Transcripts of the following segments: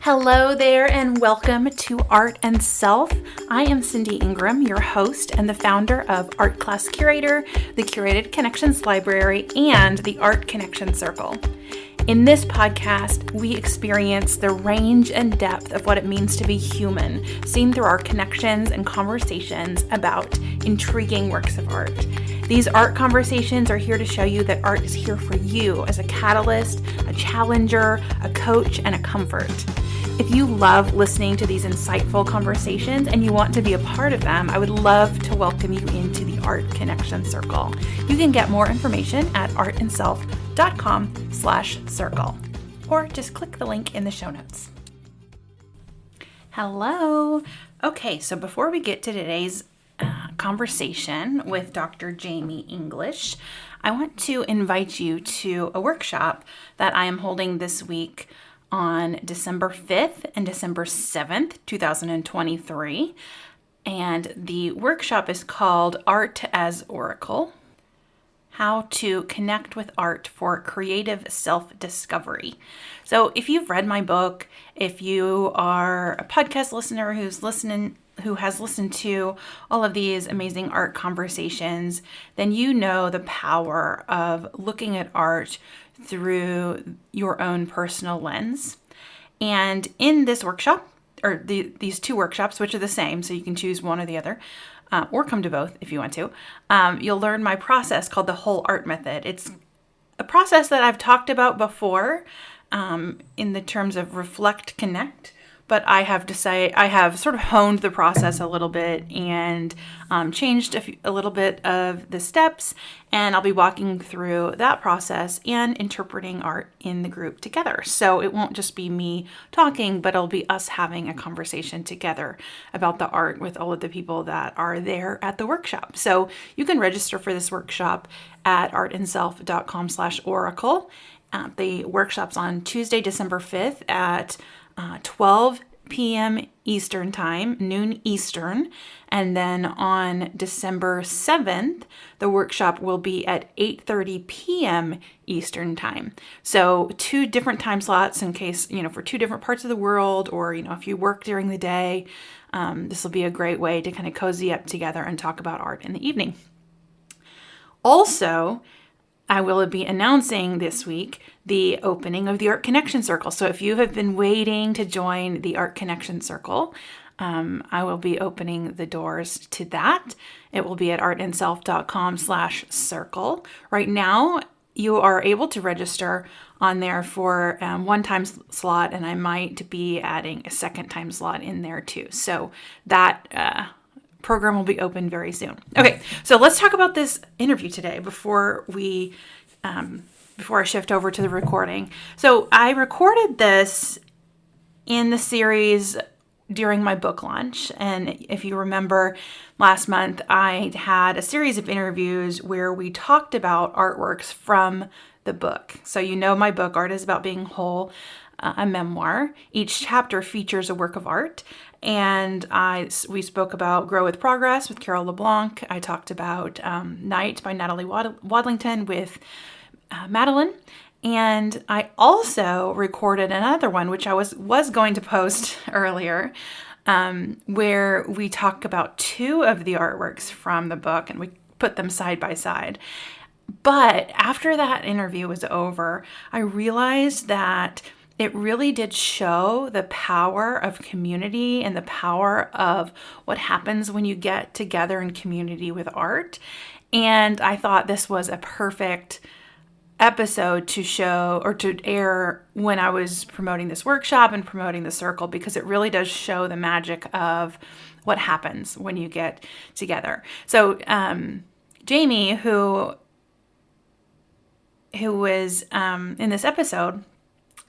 Hello there and welcome to Art and Self. I am Cindy Ingram, your host and the founder of Art Class Curator, the Curated Connections Library, and the Art Connection Circle. In this podcast, we experience the range and depth of what it means to be human, seen through our connections and conversations about intriguing works of art. These art conversations are here to show you that art is here for you as a catalyst, a challenger, a coach, and a comfort. If you love listening to these insightful conversations and you want to be a part of them, I would love to welcome you into the Art Connection Circle. You can get more information at artandself.com/circle, or just click the link in the show notes. Hello. Okay, so before we get to today's conversation with Dr. Jamie English, I want to invite you to a workshop that I am holding this week on December 5th and December 7th, 2023. And the workshop is called Art as Oracle: How to Connect with Art for Creative Self-Discovery. So if you've read my book, if you are a podcast listener who has listened to all of these amazing art conversations, then you know the power of looking at art through your own personal lens. And in this workshop, or these two workshops, which are the same, so you can choose one or the other, or come to both if you want to, you'll learn my process called the Whole Art Method. It's a process that I've talked about before in the terms of reflect, connect, but I have sort of honed the process a little bit and changed a little bit of the steps, and I'll be walking through that process and interpreting art in the group together. So it won't just be me talking, but it'll be us having a conversation together about the art with all of the people that are there at the workshop. So you can register for this workshop at artandself.com/oracle. The workshop's on Tuesday, December 5th at 12 p.m. Eastern Time, noon Eastern. And then on December 7th, the workshop will be at 8:30 p.m. Eastern Time. So two different time slots in case, for two different parts of the world, or, if you work during the day, this will be a great way to kind of cozy up together and talk about art in the evening. Also, I will be announcing this week the opening of the Art Connection Circle. So if you have been waiting to join the Art Connection Circle, I will be opening the doors to that. It will be at artandself.com/circle. Right now, you are able to register on there for one time slot, and I might be adding a second time slot in there too. So that program will be open very soon. Okay, so let's talk about this interview today before I shift over to the recording. So I recorded this in the series during my book launch. And if you remember, last month I had a series of interviews where we talked about artworks from the book. So my book, Art is About Being Whole, a memoir. Each chapter features a work of art. And we spoke about Grow with Progress with Carol LeBlanc. I talked about Night by Natalie Wadlington with Madeline. And I also recorded another one, which I was going to post earlier, where we talk about two of the artworks from the book and we put them side by side. But after that interview was over, I realized that it really did show the power of community and the power of what happens when you get together in community with art. And I thought this was a perfect episode to show or to air when I was promoting this workshop and promoting the circle, because it really does show the magic of what happens when you get together. So Jamie, who was in this episode,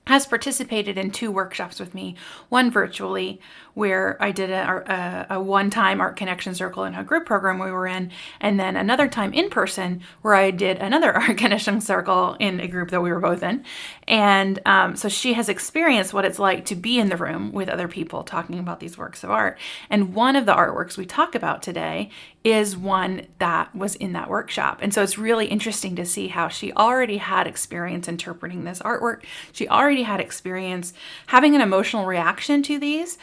has participated in two workshops with me, one virtually where I did a one-time Art Connection Circle in a group program we were in, and then another time in person where I did another Art Connection Circle in a group that we were both in. And so she has experienced what it's like to be in the room with other people talking about these works of art. And one of the artworks we talk about today is one that was in that workshop. And so it's really interesting to see how she already had experience interpreting this artwork. She already already had experience having an emotional reaction to these.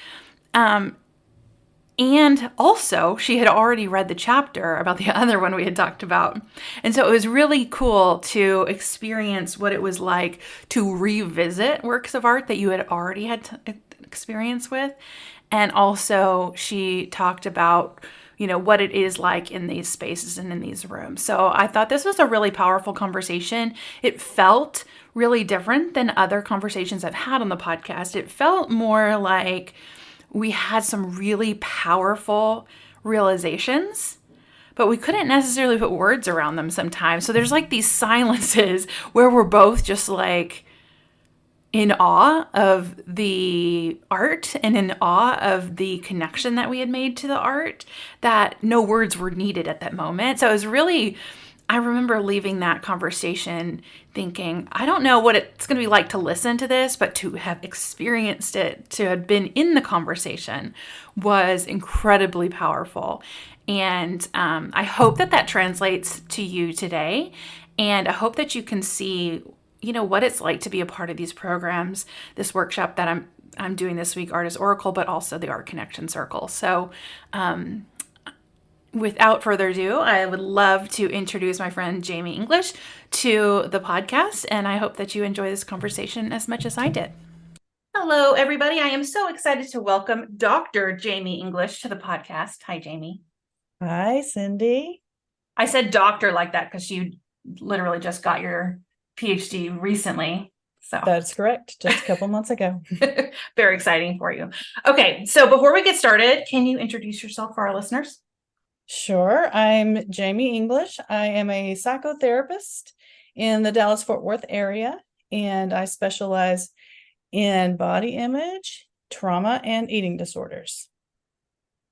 And also, she had already read the chapter about the other one we had talked about. And so it was really cool to experience what it was like to revisit works of art that you had already had experience with. And also, she talked about, what it is like in these spaces and in these rooms. So I thought this was a really powerful conversation. It felt really different than other conversations I've had on the podcast. It felt more like we had some really powerful realizations, but we couldn't necessarily put words around them sometimes. So there's like these silences where we're both just like in awe of the art and in awe of the connection that we had made to the art, that no words were needed at that moment. So it was really, I remember leaving that conversation thinking, I don't know what it's going to be like to listen to this, but to have experienced it, to have been in the conversation was incredibly powerful. And I hope that translates to you today. And I hope that you can see, what it's like to be a part of these programs, this workshop that I'm doing this week, Artist Oracle, but also the Art Connection Circle. So, without further ado, I would love to introduce my friend Jamie English to the podcast, and I hope that you enjoy this conversation as much as I did. Hello, everybody. I am so excited to welcome Dr. Jamie English to the podcast. Hi, Jamie. Hi, Cindy. I said doctor like that because you literally just got your PhD recently. So That's correct. Just a couple months ago. Very exciting for you. Okay, so before we get started, can you introduce yourself for our listeners? Sure. I'm Jamie English. I am a psychotherapist in the Dallas-Fort Worth area, and I specialize in body image, trauma, and eating disorders.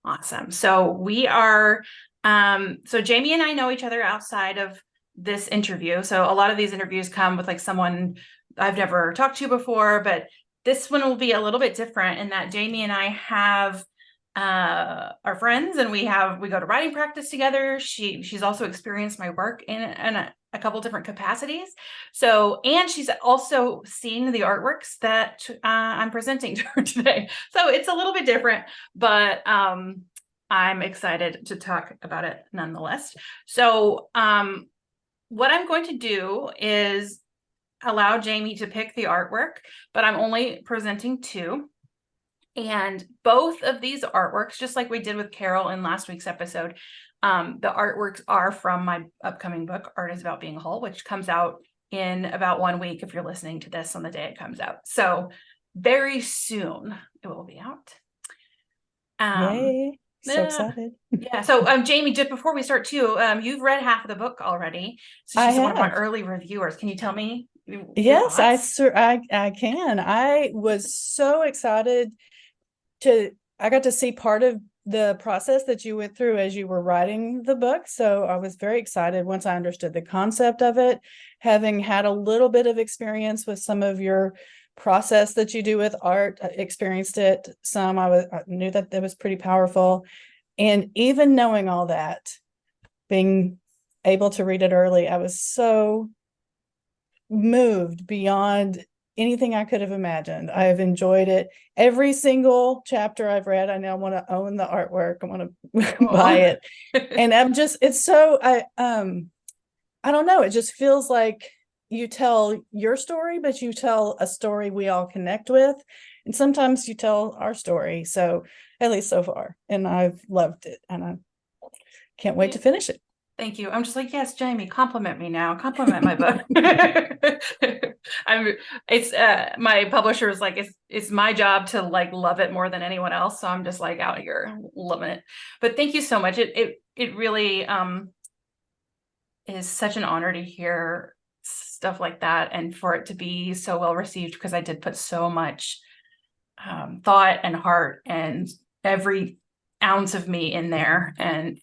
Awesome. So we are, so Jamie and I know each other outside of this interview. So a lot of these interviews come with like someone I've never talked to before, but this one will be a little bit different in that Jamie and I have are friends, and we go to writing practice together. She's also experienced my work in a couple different capacities. So, and she's also seen the artworks that I'm presenting to her today. So it's a little bit different, but I'm excited to talk about it nonetheless. So what I'm going to do is allow Jamie to pick the artwork, but I'm only presenting two. And both of these artworks, just like we did with Carol in last week's episode, the artworks are from my upcoming book, Art is About Being Whole, which comes out in about 1 week if you're listening to this on the day it comes out. So very soon it will be out. Yay. So excited. Yeah. So Jamie, just before we start too, you've read half of the book already. So she's one of my early reviewers. Can you tell me? Yes, I can. I was so excited I got to see part of the process that you went through as you were writing the book. So I was very excited once I understood the concept of it, having had a little bit of experience with some of your process that you do with art. I experienced it some. I knew that was pretty powerful. And even knowing all that, being able to read it early, I was so moved beyond anything I could have imagined. I have enjoyed it. Every single chapter I've read, I now want to own the artwork. I want to buy it. And it's so, I don't know. It just feels like you tell your story, but you tell a story we all connect with. And sometimes you tell our story. So at least so far. And I've loved it. And I can't wait to finish it. Thank you. I'm just like, yes, Jamie, compliment me now. Compliment my book. My publisher is like, it's my job to like love it more than anyone else. So I'm just like out here loving it. But thank you so much. It really is such an honor to hear stuff like that, and for it to be so well received, because I did put so much thought and heart and every ounce of me in there, and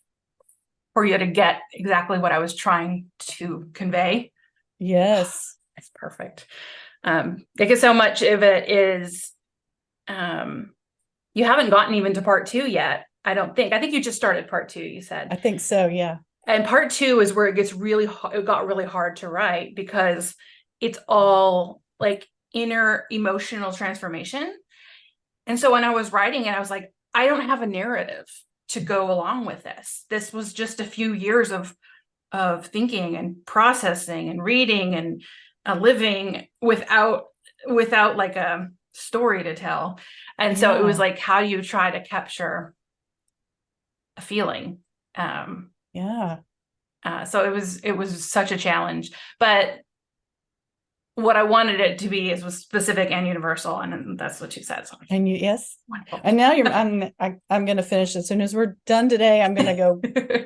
for you to get exactly what I was trying to convey. Yes. It's perfect. Because so much of it is, you haven't gotten even to part 2 yet. I think you just started part 2, you said. I think so, yeah. And part 2 is where it got really hard to write, because it's all like inner emotional transformation. And so when I was writing it, I was like, I don't have a narrative to go along with this. This was just a few years of thinking and processing and reading and living without like a story to tell. And so it was Yeah. like, how do you try to capture a feeling? Yeah. So it was such a challenge, but what I wanted it to be was specific and universal, and that's what you said. So And yes. wonderful. And now I'm going to finish as soon as we're done today. I'm going to go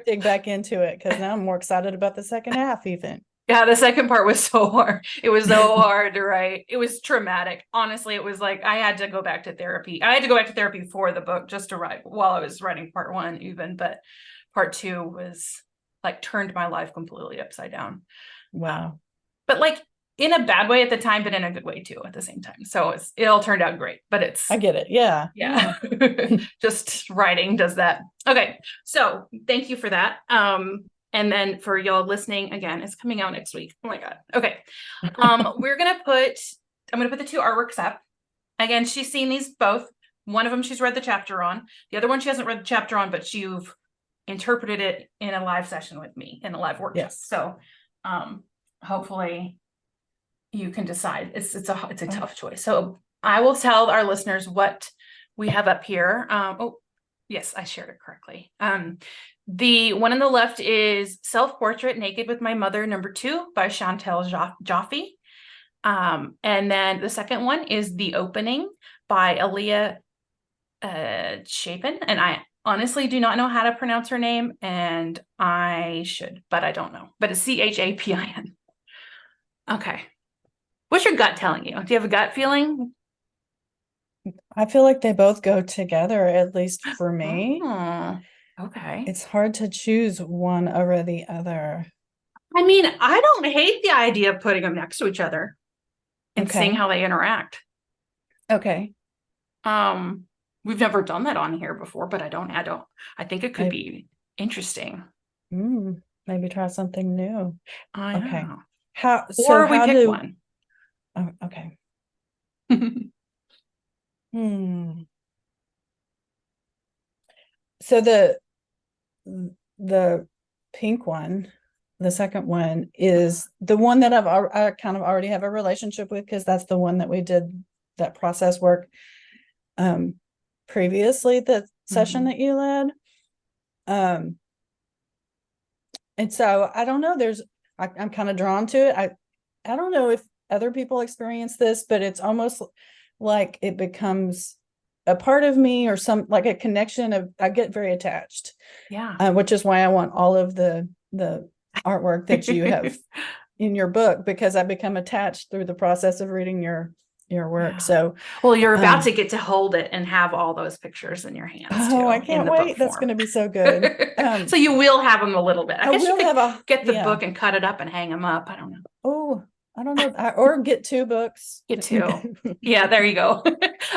dig back into it because now I'm more excited about the second half even. Yeah, the second part was so hard. It was so hard to write. It was traumatic. Honestly, it was like I had to go back to therapy. I had to go back to therapy for the book just to write while I was writing part one even, but part two was like turned my life completely upside down. Wow. But like in a bad way at the time, but in a good way too at the same time. So it all turned out great, but I get it. Yeah. yeah. Just writing does that. Okay. So thank you for that. And then for y'all listening, again, it's coming out next week. Oh my God. Okay. I'm gonna put the two artworks up. Again, she's seen these both. One of them she's read the chapter on. The other one she hasn't read the chapter on, but you've interpreted it in a live session with me in a live workshop. Yes. So hopefully you can decide. It's a tough choice. So I will tell our listeners what we have up here. Oh, yes, I shared it correctly. The one on the left is Self-Portrait Naked with My Mother, #2 by Chantel Jaffe. And then the second one is The Opening by Aaliyah Chapin. And I honestly do not know how to pronounce her name, and I should, but I don't know. But it's Chapin. Okay. What's your gut telling you? Do you have a gut feeling? I feel like they both go together, at least for me. Oh, okay. It's hard to choose one over the other. I mean, I don't hate the idea of putting them next to each other and seeing Okay. how they interact. Okay. We've never done that on here before, but I think it could I, be interesting. maybe try something new. I Okay. know. So Or we how pick do, one. oh, okay. Hmm. So the pink one, the second one is the one that I kind of already have a relationship with because that's the one that we did that process work previously, the session that you led. And so I don't know, I'm kind of drawn to it. I don't know if other people experience this, but it's almost like it becomes a part of me or some like a connection of I get very attached. Yeah. Which is why I want all of the artwork that you have in your book because I become attached through the process of reading your work. Yeah. So well, you're about to get to hold it and have all those pictures in your hands too. I in can't the wait. book That's form. going to be so good. So you will have them a little bit. I guess you will could have a get the yeah. book and cut it up and hang them up. I don't know. Oh, I don't know. Or get 2 books. Get 2. Yeah, there you go.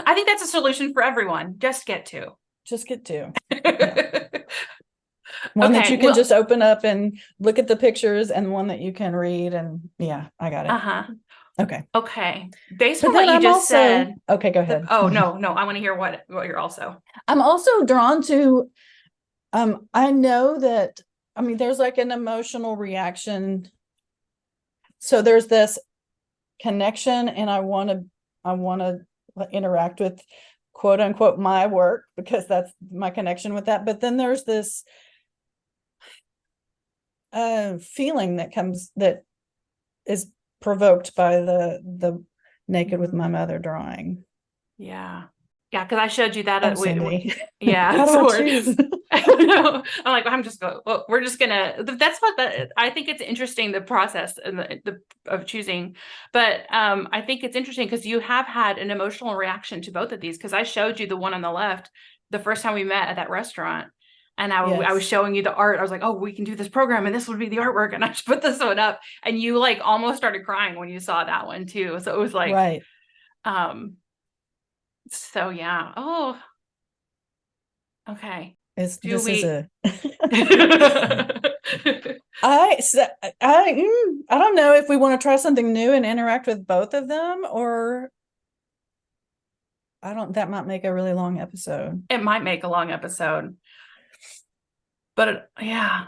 I think that's a solution for everyone. Just get 2. Just get 2. Yeah. One that Okay, you can just open up and look at the pictures and one that you can read. And yeah, I got it. Uh-huh. Okay. Okay. Based But on then what you I'm just also, said. okay, go ahead. Oh, no. I want to hear what you're also. I'm also drawn to, I know that, I mean, there's like an emotional reaction. So there's this connection and I want to interact with quote unquote my work because that's my connection with that. But then there's this feeling that is provoked by the Naked with My Mother drawing. Yeah. Yeah, because I showed you that. Yeah. How do I choose? I'm like, we're just gonna. That's what I think it's interesting, the process and the of choosing. But I think it's interesting because you have had an emotional reaction to both of these. Because I showed you the one on the left the first time we met at that restaurant, and I was showing you the art. I was like, oh, we can do this program, and this would be the artwork, and I put this one up, and you like almost started crying when you saw that one too. So it was like, right. So yeah. Oh, okay. This is a I don't know if we want to try something new and interact with both of them, or that might make a really long episode. It might make a long episode, but yeah.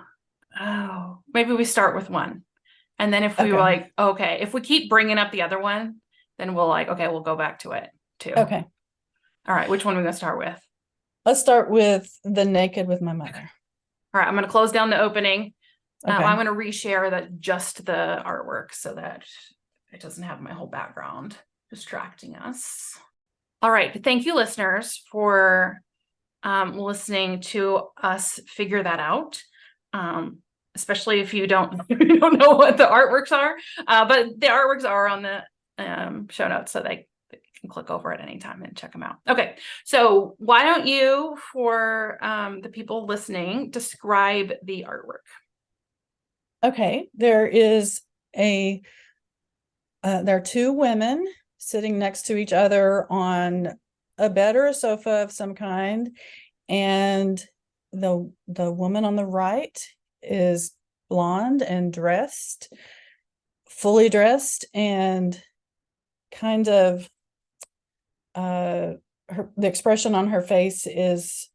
Oh, maybe we start with one. And then if we were Okay. like, okay, if we keep bringing up the other one, then we'll like, okay, we'll go back to it too. All Okay. right, which one are we going to start with? Let's start with the naked with my mother. All right, I'm going to close down the opening. Okay. I'm going to reshare just the artwork so that it doesn't have my whole background distracting us. All right, thank you, listeners, for listening to us figure that out. Especially if you don't know what the artworks are, but the artworks are on the show notes, so they can click over at any time and check them out. Okay, so why don't you, for the people listening, describe the artwork? Okay, there are two women sitting next to each other on a bed or a sofa of some kind, and the woman on the right is blonde and fully dressed, and kind of the expression on her face is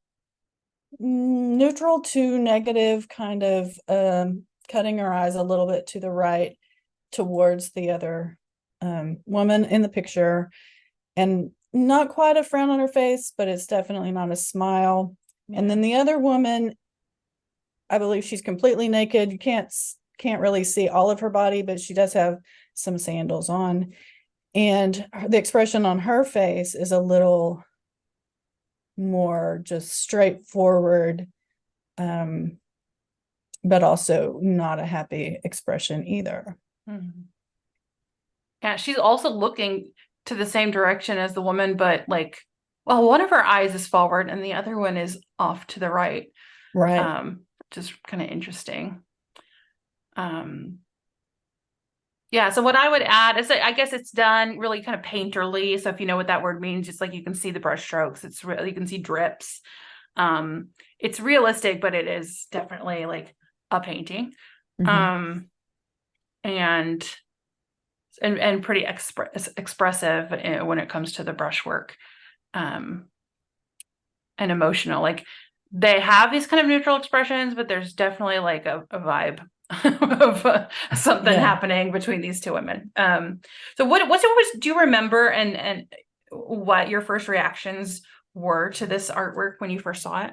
neutral to negative, kind of cutting her eyes a little bit to the right towards the other woman in the picture, and not quite a frown on her face, but it's definitely not a smile. And then the other woman, I believe she's completely naked. You can't really see all of her body, but she does have some sandals on. And the expression on her face is a little more just straightforward, but also not a happy expression either. Mm-hmm. Yeah, she's also looking to the same direction as the woman, but like, well, one of her eyes is forward and the other one is off to the right. Right. Just kind of interesting. Yeah, so what I would add is that I guess it's done really kind of painterly. So if you know what that word means, just like you can see the brush strokes, it's really, you can see drips. It's realistic, but it is definitely like a painting. Mm-hmm. And pretty expressive when it comes to the brushwork, and emotional. Like they have these kind of neutral expressions, but there's definitely like a vibe of something happening between these two women. So do you remember and what your first reactions were to this artwork when you first saw it?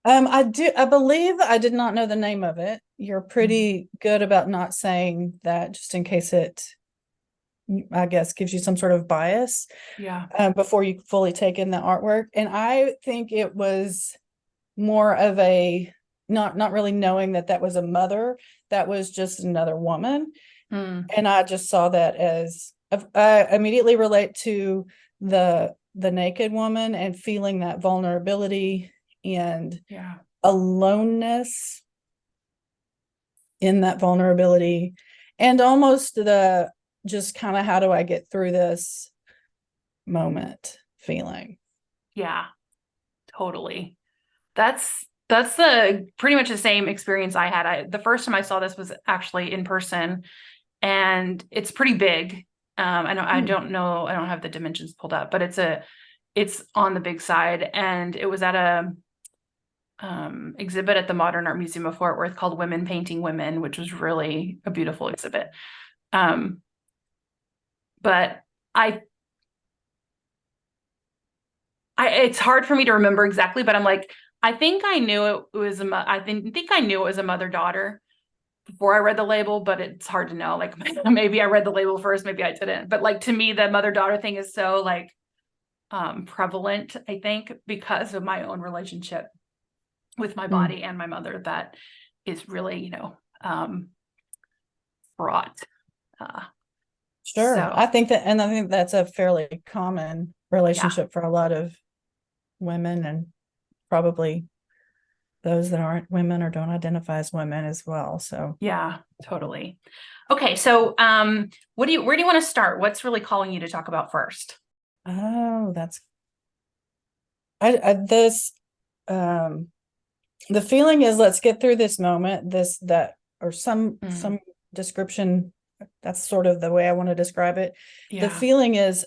I believe I did not know the name of it. You're pretty good about not saying that, just in case it, I guess, gives you some sort of bias. Yeah. Before you fully take in the artwork. And I think it was more of a not really knowing that was a mother, that was just another woman. And I just saw that as, I immediately relate to the naked woman and feeling that vulnerability and aloneness in that vulnerability, and almost the just kind of, how do I get through this moment feeling. Yeah, totally. That's the pretty much the same experience I had. The first time I saw this was actually in person, and it's pretty big. I don't know, I don't have the dimensions pulled up, but it's on the big side, and it was at a exhibit at the Modern Art Museum of Fort Worth called Women Painting Women, which was really a beautiful exhibit. But it's hard for me to remember exactly, but I'm like, I think I knew it was I think I knew it was a mother-daughter before I read the label, but it's hard to know. Like maybe I read the label first, maybe I didn't. But like to me, the mother-daughter thing is so like prevalent, I think, because of my own relationship with my body and my mother, that is really, fraught. Sure. So I think that's a fairly common relationship for a lot of women, and probably those that aren't women or don't identify as women as well. So yeah, totally. Okay, so where do you want to start? What's really calling you to talk about first? oh, that's I this The feeling is, let's get through this moment, this, that, or Mm, some description. That's sort of the way I want to describe it. The yeah. feeling is,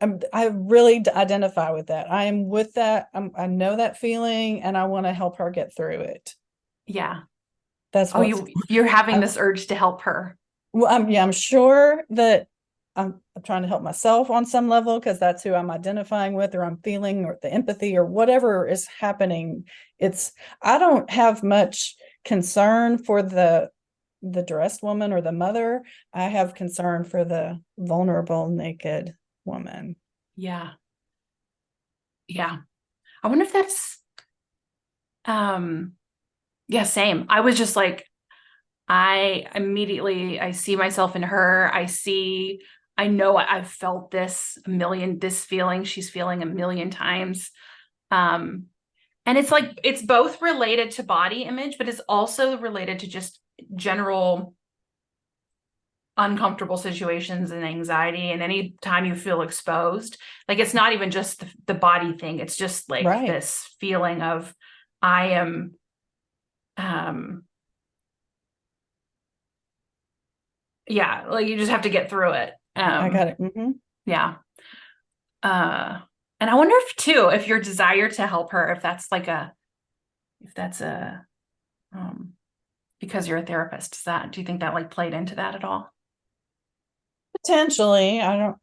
I really identify with that. I am with that. I know that feeling, and I want to help her get through it. Yeah. That's Oh, what's. you're having I'm, this urge to help her. well, yeah, I'm sure that I'm trying to help myself on some level, because that's who I'm identifying with, or I'm feeling, or the empathy, or whatever is happening. It's, I don't have much concern for the dressed woman or the mother. I have concern for the vulnerable, naked woman. Yeah. Yeah. I wonder if that's um yeah, same. I was just like I see myself in her. I know I've felt this feeling she's feeling a million times. Um and it's like it's both related to body image, but it's also related to just general uncomfortable situations and anxiety, and any time you feel exposed, like it's not even just the body thing, it's just like Right. this feeling of I am um yeah, like you just have to get through it. I got it. Yeah. uh and I wonder if too, if your desire to help her, if that's like a if that's a um because you're a therapist, does that, do you think that like played into that at all? Potentially. I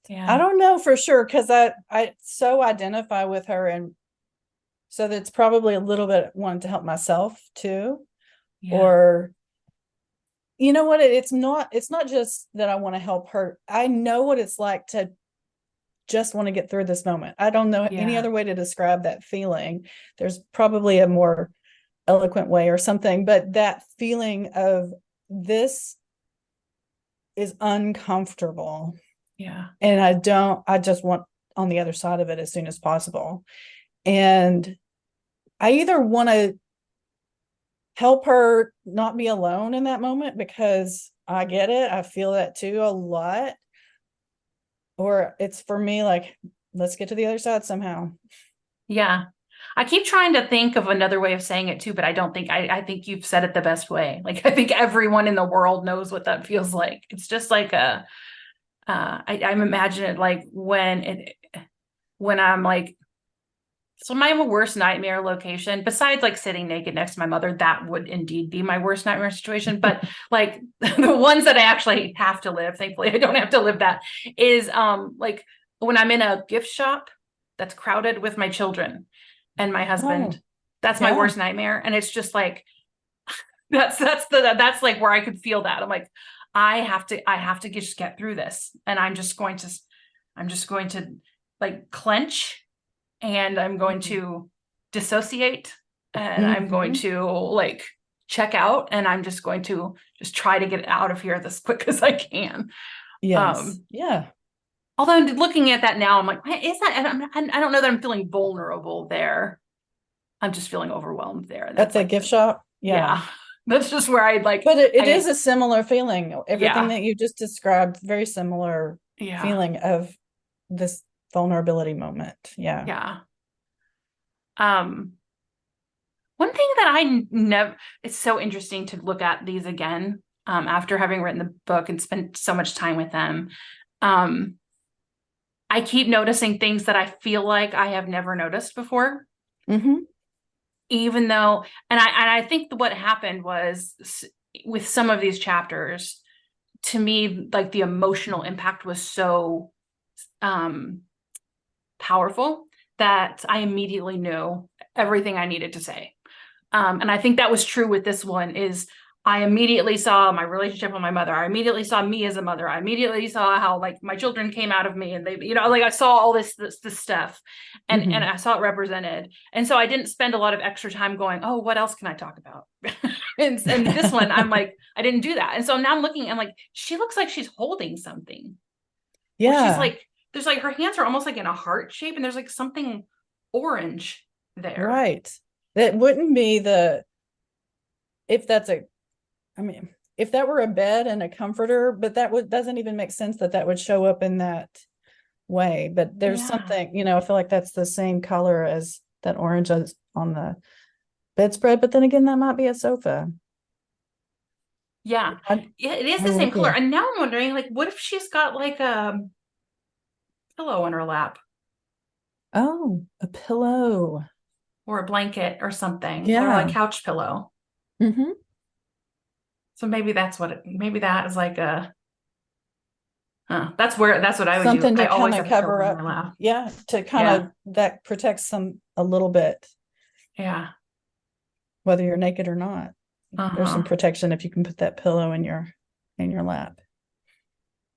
Yeah. don't know for sure, because I so identify with her, and so that's probably a little bit wanting to help myself too. Yeah. Or, you know what, it's not just that I want to help her. I know what it's like to just want to get through this moment. I don't know any Yeah. other way to describe that feeling. There's probably a more eloquent way or something, but that feeling of, this is uncomfortable, Yeah. and I just want on the other side of it as soon as possible. And I either want to help her not be alone in that moment, because I get it, I feel that too a lot, or it's for me like, let's get to the other side somehow. Yeah. I keep trying to think of another way of saying it too, but I don't think I think you've said it the best way. Like I think everyone in the world knows what that feels like. It's just like a I'm imagining it like when I'm like, so my worst nightmare location, besides like sitting naked next to my mother, that would indeed be my worst nightmare situation. But like the ones that I actually have to live, thankfully I don't have to live that, is like when I'm in a gift shop that's crowded with my children and my Oh, husband. That's my yeah. worst nightmare. And it's just like that's like where I could feel that. I'm like, I have to just get through this. And I'm just going to like clench, and I'm going to dissociate, and I'm going Mm-hmm. to like check out, and I'm just going to just try to get out of here this quick as I can. Yes. Um, Yeah. Although looking at that now, I'm like, is that? I don't know that I'm feeling vulnerable there. I'm just feeling overwhelmed there, and At that's the like gift shop. Yeah. yeah, that's just where I'd like But it is I a similar feeling. Everything yeah that you just described, very similar yeah feeling of this vulnerability moment. Yeah. yeah. Um, One thing that I never, it's so interesting to look at these again, after having written the book and spent so much time with them. Um, I keep noticing things that I feel like I have never noticed before, Mm-hmm. even though, and I think what happened was with some of these chapters, to me, like the emotional impact was so um, powerful that I immediately knew everything I needed to say. And I think that was true with this one is I immediately saw my relationship with my mother. I immediately saw me as a mother. I immediately saw how like my children came out of me, and they, like I saw all this stuff, and Mm-hmm. I saw it represented. And so I didn't spend a lot of extra time going, oh, what else can I talk about? And this one, I'm like, I didn't do that. And so now I'm looking, I'm like, she looks like she's holding something, or she's Yeah. like, there's like her hands are almost like in a heart shape, and there's like something orange there. Right. That wouldn't be the, if that's a, I mean, if that were a bed and a comforter, but that would doesn't even make sense that that would show up in that way. But there's Yeah. something, I feel like that's the same color as that orange is on the bedspread, but then again, that might be a sofa. Yeah. I, Yeah, it is the I'm same with color. you. And now I'm wondering, like, what if she's got like a pillow in her lap Oh, a pillow. or a blanket or something, or like Yeah. couch pillow? Hmm. So maybe that's what maybe that is like a, that's what I would do. Something I to kind always of have a pillow cover in my up. lap. Yeah, to kind Yeah. of that protects some a little bit, Yeah. whether you're naked or not. There's some Uh-huh. protection if you can put that pillow in your lap.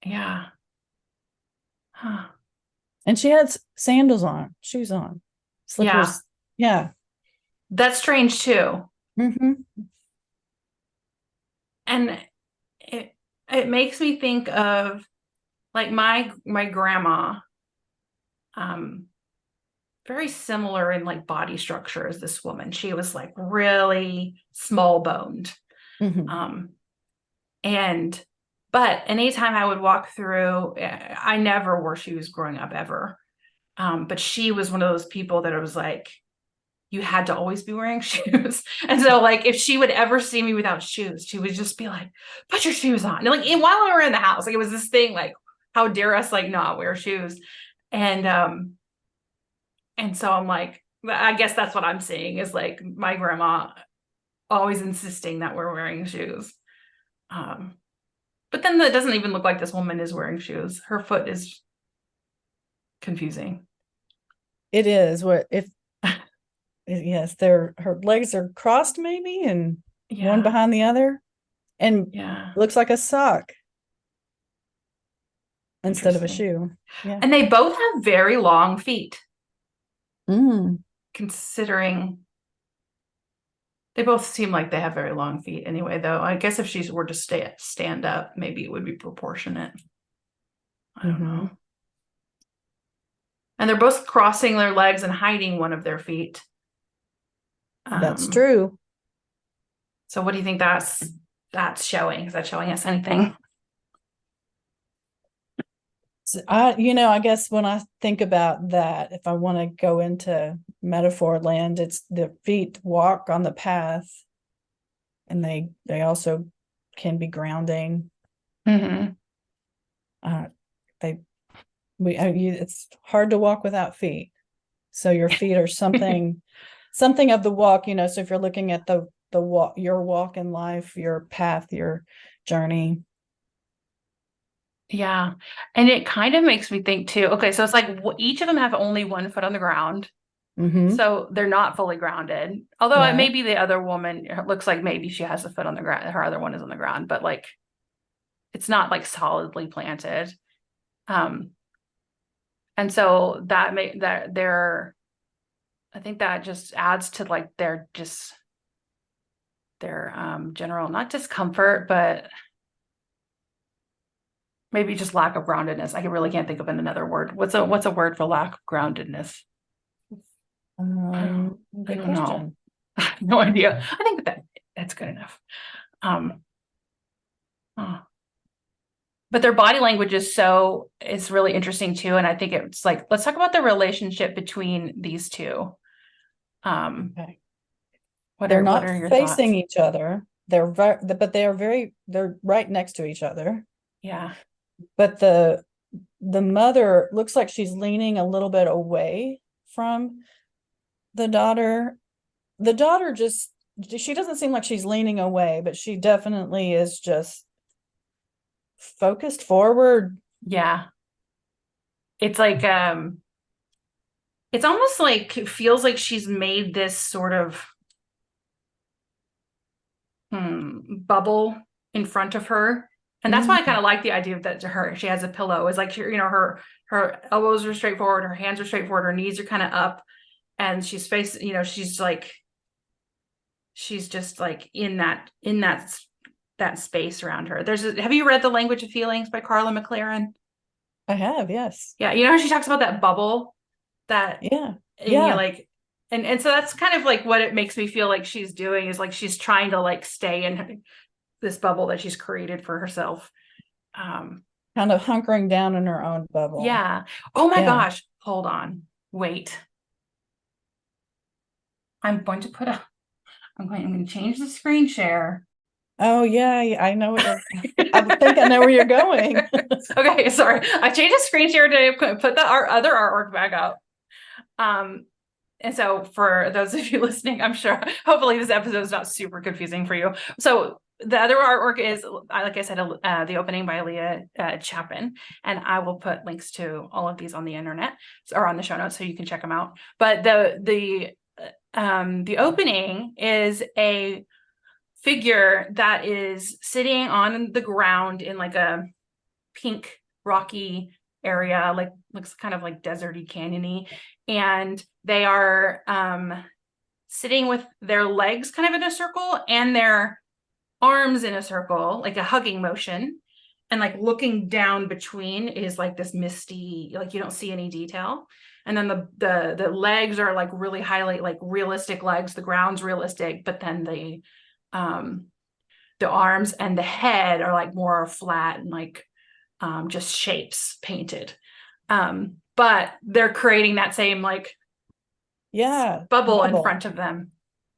Yeah. Huh. And she had sandals on, shoes on, Yeah. slippers. Yeah. That's strange too. Hmm. And it it makes me think of like my grandma, um, very similar in like body structure as this woman. She was like really small boned. Hmm. Um, and but anytime I would walk through, I never wore shoes growing up ever. But she was one of those people that it was like you had to always be wearing shoes. And so like if she would ever see me without shoes, she would just be like, put your shoes on. And like and while we were in the house, like it was this thing like, how dare us like not wear shoes? And and so I'm like, I guess that's what I'm seeing is like my grandma always insisting that we're wearing shoes. Um, but then it doesn't even look like this woman is wearing shoes. Her foot is confusing. It is what if yes, they're her legs are crossed maybe and one Yeah, behind the other and yeah, looks like a sock instead of a interesting. shoe. Yeah. And they both have very long feet, Mm, considering they both seem like they have very long feet anyway, though. I guess if she were to stand up, maybe it would be proportionate. I don't know. hmm. And they're both crossing their legs and hiding one of their feet. That's Um, true. so what do you think that's showing? Is that showing us anything? I guess when I think about that, if I want to go into metaphor land, it's the feet walk on the path and they also can be grounding. Mm-hmm. Uh, they it's hard to walk without feet. So your feet are something of the walk, so if you're looking at the walk, your walk in life, your path, your journey. Yeah. And it kind of makes me think too. Okay, so it's like each of them have only one foot on the ground. Hmm. So they're not fully grounded. Although it may Right. be the other woman, it looks like maybe she has a foot on the ground, her other one is on the ground, but like it's not like solidly planted. Um, and so that may that they're I think that just adds to like their general not discomfort, but maybe just lack of groundedness. I really can't think of another word. What's a word for lack of groundedness? I Good don't know. question. No idea. I think that's good enough. Um, oh. But their body language is really interesting too. And I think it's like, let's talk about the relationship between these two. Um, Okay. what They're are what not are your facing thoughts? each other. But they're right next to each other. Yeah. But the mother looks like she's leaning a little bit away from the daughter. The daughter just she doesn't seem like she's leaning away, but she definitely is just focused forward. Yeah. It's like it's almost like it feels like she's made this sort of bubble in front of her. And that's why I kind Mm, of like the idea of that to her. She has a pillow. It's like her elbows are straightforward, her hands are straightforward, her knees are kind of up, and she's facing, she's just like in that space around her. Have you read The Language of Feelings by Carla McLaren? I have, yes. Yeah, you know how she talks about that bubble that Yeah. and you're Yeah. like and so that's kind of like what it makes me feel like she's doing is like she's trying to like stay in this bubble that she's created for herself. Um Kind of hunkering down in her own bubble. yeah. Oh my Yeah. gosh. Hold on. Wait. I'm going to put a I'm going to change the screen share. Oh yeah, I know what you're. I think I know where you're going. Okay, sorry. I changed the screen share to put our other artwork back up. And so for those of you listening, I'm sure, hopefully this episode is not super confusing for you. So the other artwork is, like I said, the opening by Leah Chapin, and I will put links to all of these on the internet or on the show notes so you can check them out. But the opening is a figure that is sitting on the ground in like a pink rocky area, like looks kind of like deserty, canyony, and they are sitting with their legs kind of in a circle and their arms in a circle, like a hugging motion, and like looking down between is like this misty, like you don't see any detail. And then the legs are like really highlight, like realistic legs, the ground's realistic, but then the arms and the head are like more flat and like just shapes painted. But they're creating that same like Yeah, bubble in bubble. front of them.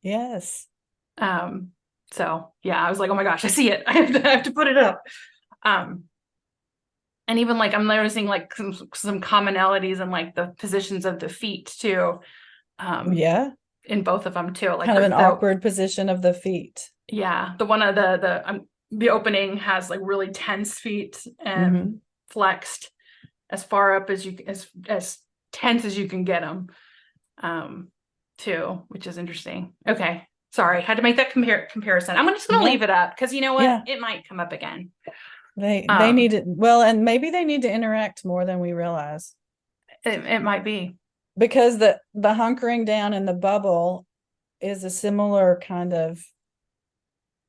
Yes. So yeah, I was like, oh my gosh, I see it. I have to put it up. And even like I'm noticing like some commonalities in like the positions of the feet too. Yeah. In both of them too. Like Kind of an awkward position of the feet. Yeah, the one of the opening has like really tense feet and flexed as far up as you as tense as you can get them, too, which is interesting. Okay, sorry, had to make that comparison. I'm just gonna leave it up because you know what, Yeah. it might come up again. They need it. Well, and maybe they need to interact more than we realize. It might be because the hunkering down in the bubble is a similar kind of,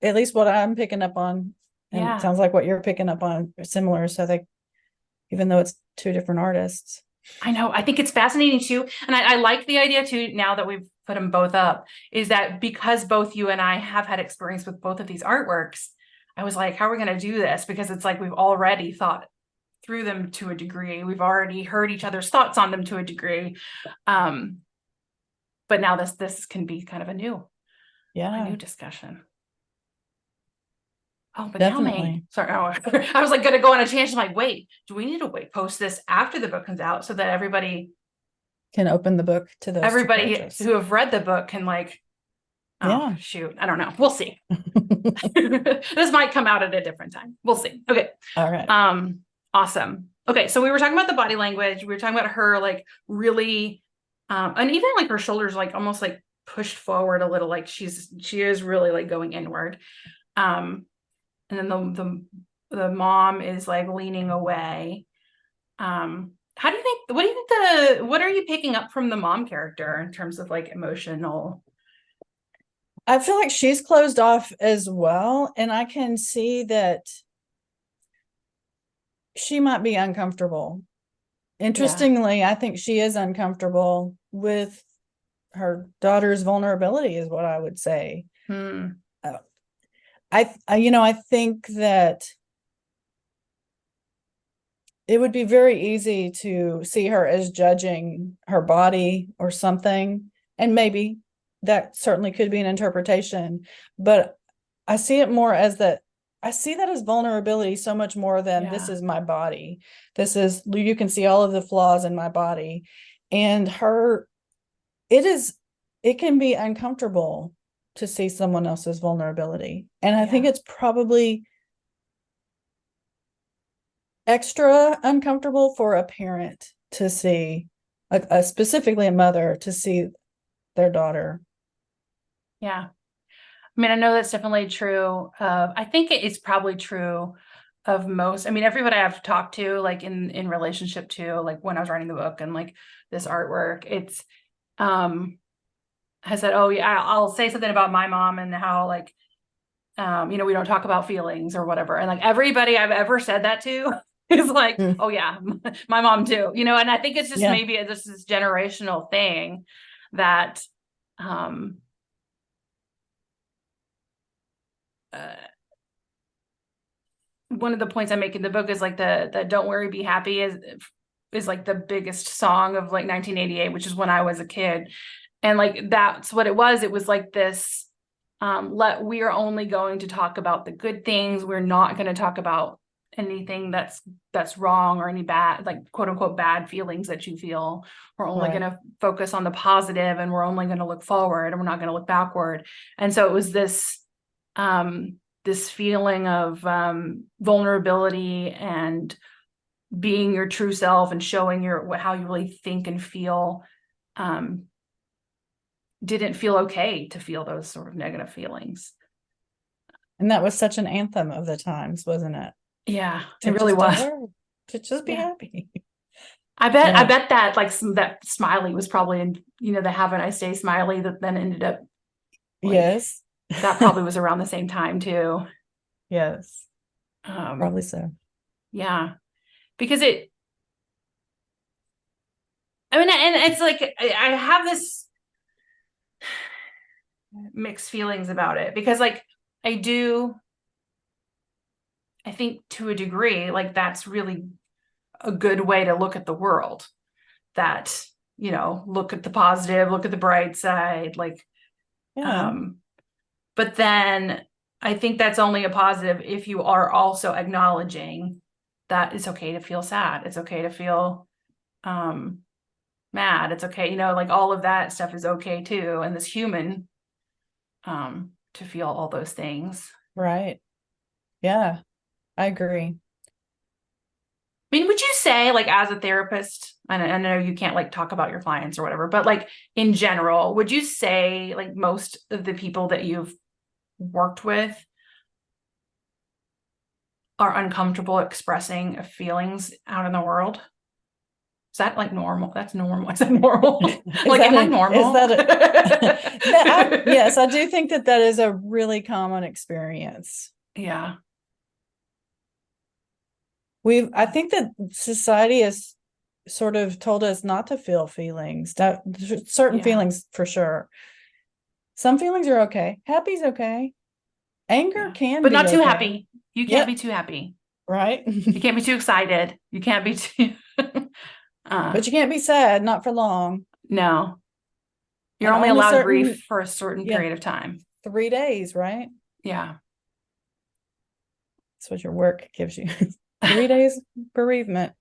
at least what I'm picking up on, and it sounds like what you're picking up on are similar. So they, even though it's two different artists. I know. I think it's fascinating too. And I like the idea too, now that we've put them both up, is that because both you and I have had experience with both of these artworks, I was like, how are we going to do this? Because it's like we've already thought through them to a degree. We've already heard each other's thoughts on them to a degree. But now this can be kind of a new discussion. Oh, but definitely. Sorry, I was like going to go on a tangent. I'm like, wait, do we need to post this after the book comes out so that everybody can open the book to those? Everybody who have read the book can like, shoot, I don't know. We'll see. This might come out at a different time. We'll see. Okay. All right. Awesome. Okay, so we were talking about the body language. We were talking about her like really, and even like her shoulders like almost like pushed forward a little, like she is really like going inward. And then the mom is like leaning away. How do you think, what are you picking up from the mom character in terms of like emotional? I feel like she's closed off as well. And I can see that she might be uncomfortable. Interestingly, I think she is uncomfortable with her daughter's vulnerability, is what I would say. I think that it would be very easy to see her as judging her body or something, and maybe that certainly could be an interpretation, but I see it more as that I see that as vulnerability so much more than this is my body. You can see all of the flaws in my body, and it can be uncomfortable to see someone else's vulnerability. And I think it's probably extra uncomfortable for a parent to see, specifically a mother, to see their daughter. Yeah. I mean, I know that's definitely true. I think it is probably true of most. I mean, everybody I've talked to, like in relationship to, like when I was writing the book and like this artwork, it's has said, oh yeah, I'll say something about my mom and how like, we don't talk about feelings or whatever. And like everybody I've ever said that to is like, oh yeah, my mom too, and I think it's just maybe this generational thing that, one of the points I make in the book is like the "Don't Worry, Be Happy" is like the biggest song of like 1988, which is when I was a kid, and like that's what it was. It was like this We are only going to talk about the good things. We're not going to talk about anything that's wrong or any bad, like quote unquote bad feelings that you feel. We're only going Right. to focus on the positive, and we're only going to look forward, and we're not going to look backward. And so it was this feeling of vulnerability and being your true self and showing how you really think and feel. um, didn't feel okay to feel those sort of negative feelings. And that was such an anthem of the times, wasn't it? Yeah, it To really just don't was. worry, to just be Yeah. happy. I Yeah. bet that that smiley was probably in, the have a nice day smiley that then ended up like Yes. that probably was around the same time too. Yes. Um, Probably so. yeah, because I mean, and it's like I have this mixed feelings about it because like I do, I think to a degree, like that's really a good way to look at the world. That, look at the positive, look at the bright side, like, Yeah. um, but then I think that's only a positive if you are also acknowledging that it's okay to feel sad. It's okay to feel um mad. It's okay, like all of that stuff is okay too. And this human to feel all those things. Right. Yeah. I agree. I mean, would you say, like, as a therapist, and I know you can't like talk about your clients or whatever, but like in general, would you say like most of the people that you've worked with are uncomfortable expressing feelings out in the world? Is that like normal? That's normal. Is that normal? Is Like, that am I a, is normal? that a, yes, I do think that that is a really common experience. Yeah. I think that society has sort of told us not to feel feelings, that certain Yeah. feelings for sure. Some feelings are okay. Happy's okay. Anger Yeah. can But be not too okay. happy. You can't Yep. be too happy. Right. You can't be too excited. You can't be too But you can't be sad, not for long. no. You're And only only allowed certain, grief for a certain yeah, period of time. 3 days, right? Yeah. That's what your work gives you. 3 days bereavement.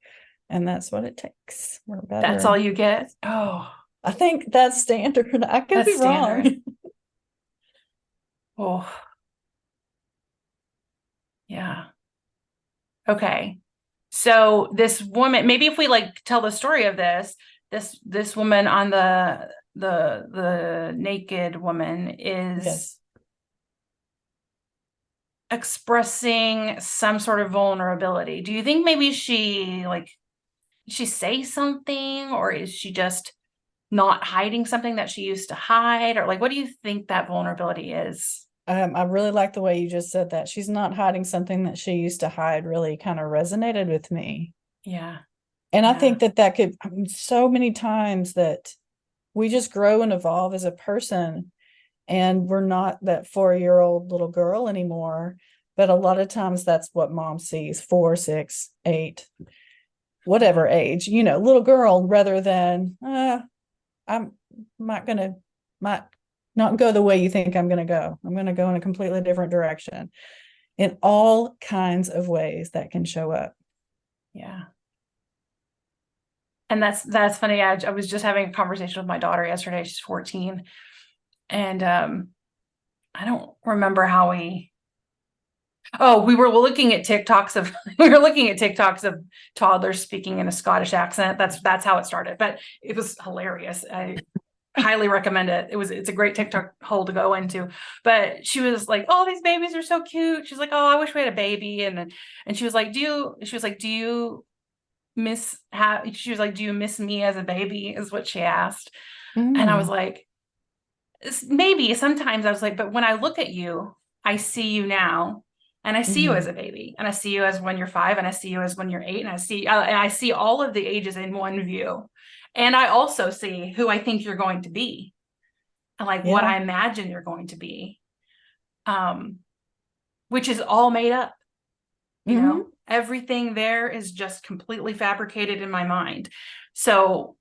And that's what it takes. We're That's all better. you get. Oh, I think that's standard. I could that's be standard. wrong. Oh, yeah. Okay. So this woman, maybe if we like tell the story of this woman on the naked woman is Yes. expressing some sort of vulnerability. Do you think maybe she say something, or is she just not hiding something that she used to hide, or like what do you think that vulnerability is? I really like the way you just said that. She's not hiding something that she used to hide, really kind of resonated with me. Yeah. And I Yeah. think that that could, I mean, so many times that we just grow and evolve as a person, and we're not that 4-year-old little girl anymore. But a lot of times that's what mom sees, 4, 6, 8, Yeah. whatever age, little girl, rather than, I'm not going to, might not go the way you think I'm going to go. I'm going to go in a completely different direction in all kinds of ways that can show up. Yeah. And that's funny. I was just having a conversation with my daughter yesterday. She's 14. And I don't remember how we were looking at TikToks of we were looking at TikToks of toddlers speaking in a Scottish accent. That's how it started. But it was hilarious. I highly recommend it. It's a great TikTok hole to go into. But she was like, "Oh, these babies are so cute." She's like, "Oh, I wish we had a baby." And she was like, "Do you she was like, "Do you miss me as a baby?" is what she asked. And I was Mm, like, maybe sometimes I was like, but when I look at you, I see you now, and I see you as mhm. a baby, and I see you as when you're 5, and I see you as when you're 8, and I see all of the ages in one view. And I also see who I think you're going to be, and like what Yeah. I imagine you're going to be, um, which is all made up. Hmm. Everything there is just completely fabricated in my mind. So,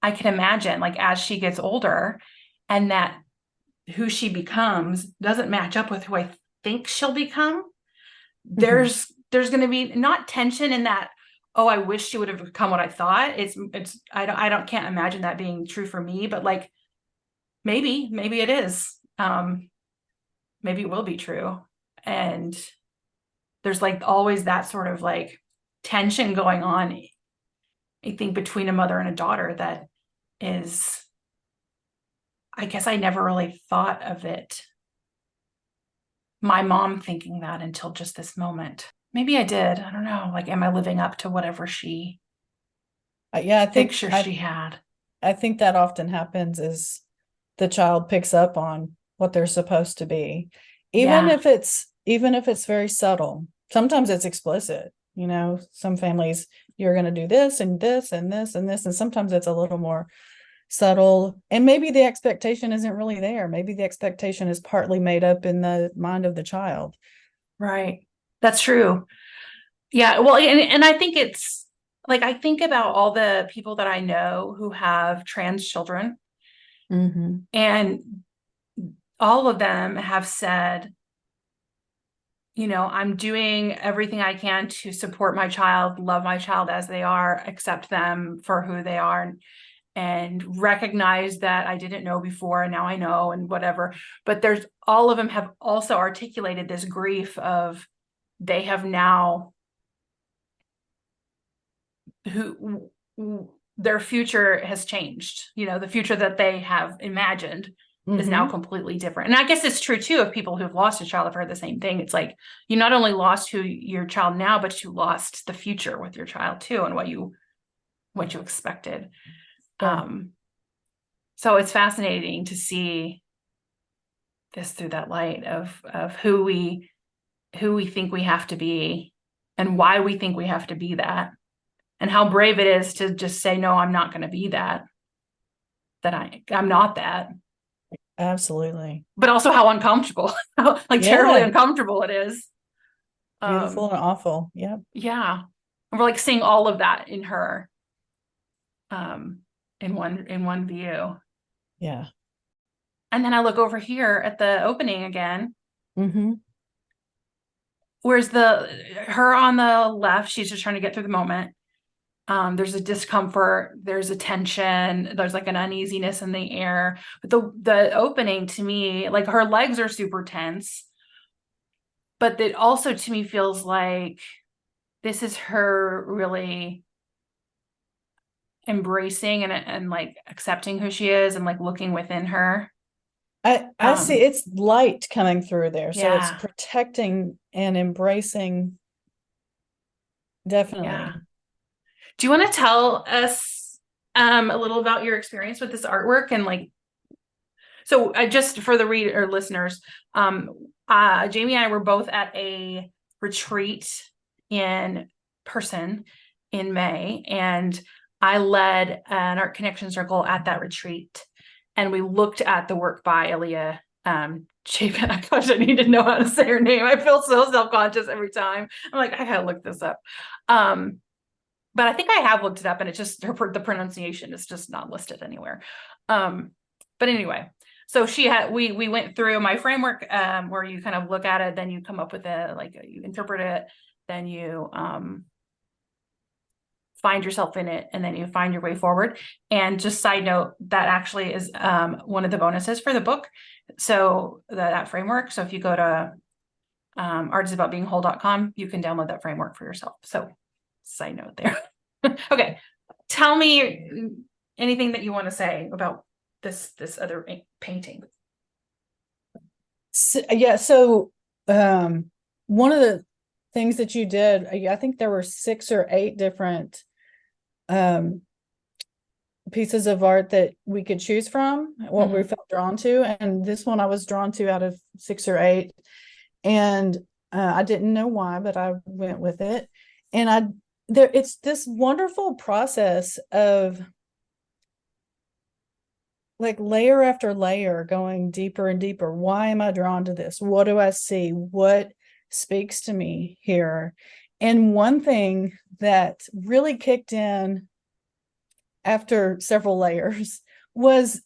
I can imagine like as she gets older and that who she becomes doesn't match up with who I think she'll become, Mhm. there's going to be not tension in that, oh, I wish she would have become what I thought. It's I don't can't imagine that being true for me, but like maybe it is. Maybe it will be true. And there's like always that sort of like tension going on, I think, between a mother and a daughter that is, I guess I never really thought of it, my mom thinking that until just this moment. Maybe I did. I don't know. Like, am I living up to whatever she Yeah, picture she had? I think that often happens is the child picks up on what they're supposed to be, Yeah, even if it's very subtle. Sometimes it's explicit. You know, some families, you're going to do this and this and this and this, and sometimes it's a little more subtle. And maybe the expectation isn't really there. Maybe the expectation is partly made up in the mind of the child. right. That's true. Yeah. Well, and I think it's like, I think about all the people that I know who have trans children, Mm-hmm. and all of them have said, I'm doing everything I can to support my child, love my child as they are, accept them for who they are, and recognize that I didn't know before and now I know and whatever. But there's all of them have also articulated this grief of they have now who their future has changed. The future that they have imagined is now Mm-hmm. completely different. And I guess it's true too of people who've lost a child. I've heard the same thing. It's like you not only lost who your child now, but you lost the future with your child too, and what you expected. Sure. Um, so it's fascinating to see this through that light of who we think we have to be and why we think we have to be that, and how brave it is to just say, no, I'm not going to be that I'm not that, Absolutely. but also how uncomfortable, like terribly Yeah. uncomfortable it is. Beautiful Um, and awful. Yep. yeah. And we're like seeing all of that in her, um, in one view. Yeah. And then I look over here at the opening again. Mm-hmm. Where's her on the left? She's just trying to get through the moment. There's a discomfort, there's a tension, there's like an uneasiness in the air. But the opening to me, like her legs are super tense, but it also to me feels like this is her really embracing and like accepting who she is and like looking within her. I see it's light coming through there. So it's Yeah, protecting and embracing, yeah. definitely. Do you want to tell us a little about your experience with this artwork and like, so just for the reader or listeners, Jamie and I were both at a retreat in person in May, and I led an art connection circle at that retreat, and we looked at the work by Elia Chapin. Gosh, I need to know how to say her name. I feel so self-conscious every time. I'm like, I gotta look this up. Um, but I think I have looked it up, and it's just the pronunciation is just not listed anywhere. Um, but anyway, so we went through my framework, where you kind of look at it, then you come up with you interpret it, then you find yourself in it, and then you find your way forward. And just side note, that actually is one of the bonuses for the book. So that framework. So if you go to artisaboutbeingwhole.com, you can download that framework for yourself. So side note there. Okay. Tell me anything that you want to say about this other painting. So, yeah. So one of the things that you did, I think there were 6 or 8 different um, pieces of art that we could choose from, what we felt drawn to. And this one I was drawn to out of 6 or 8. And I didn't know why, but I went with it. And it's this wonderful process of like layer after layer going deeper and deeper. Why am I drawn to this? What do I see? What speaks to me here? And one thing that really kicked in after several layers was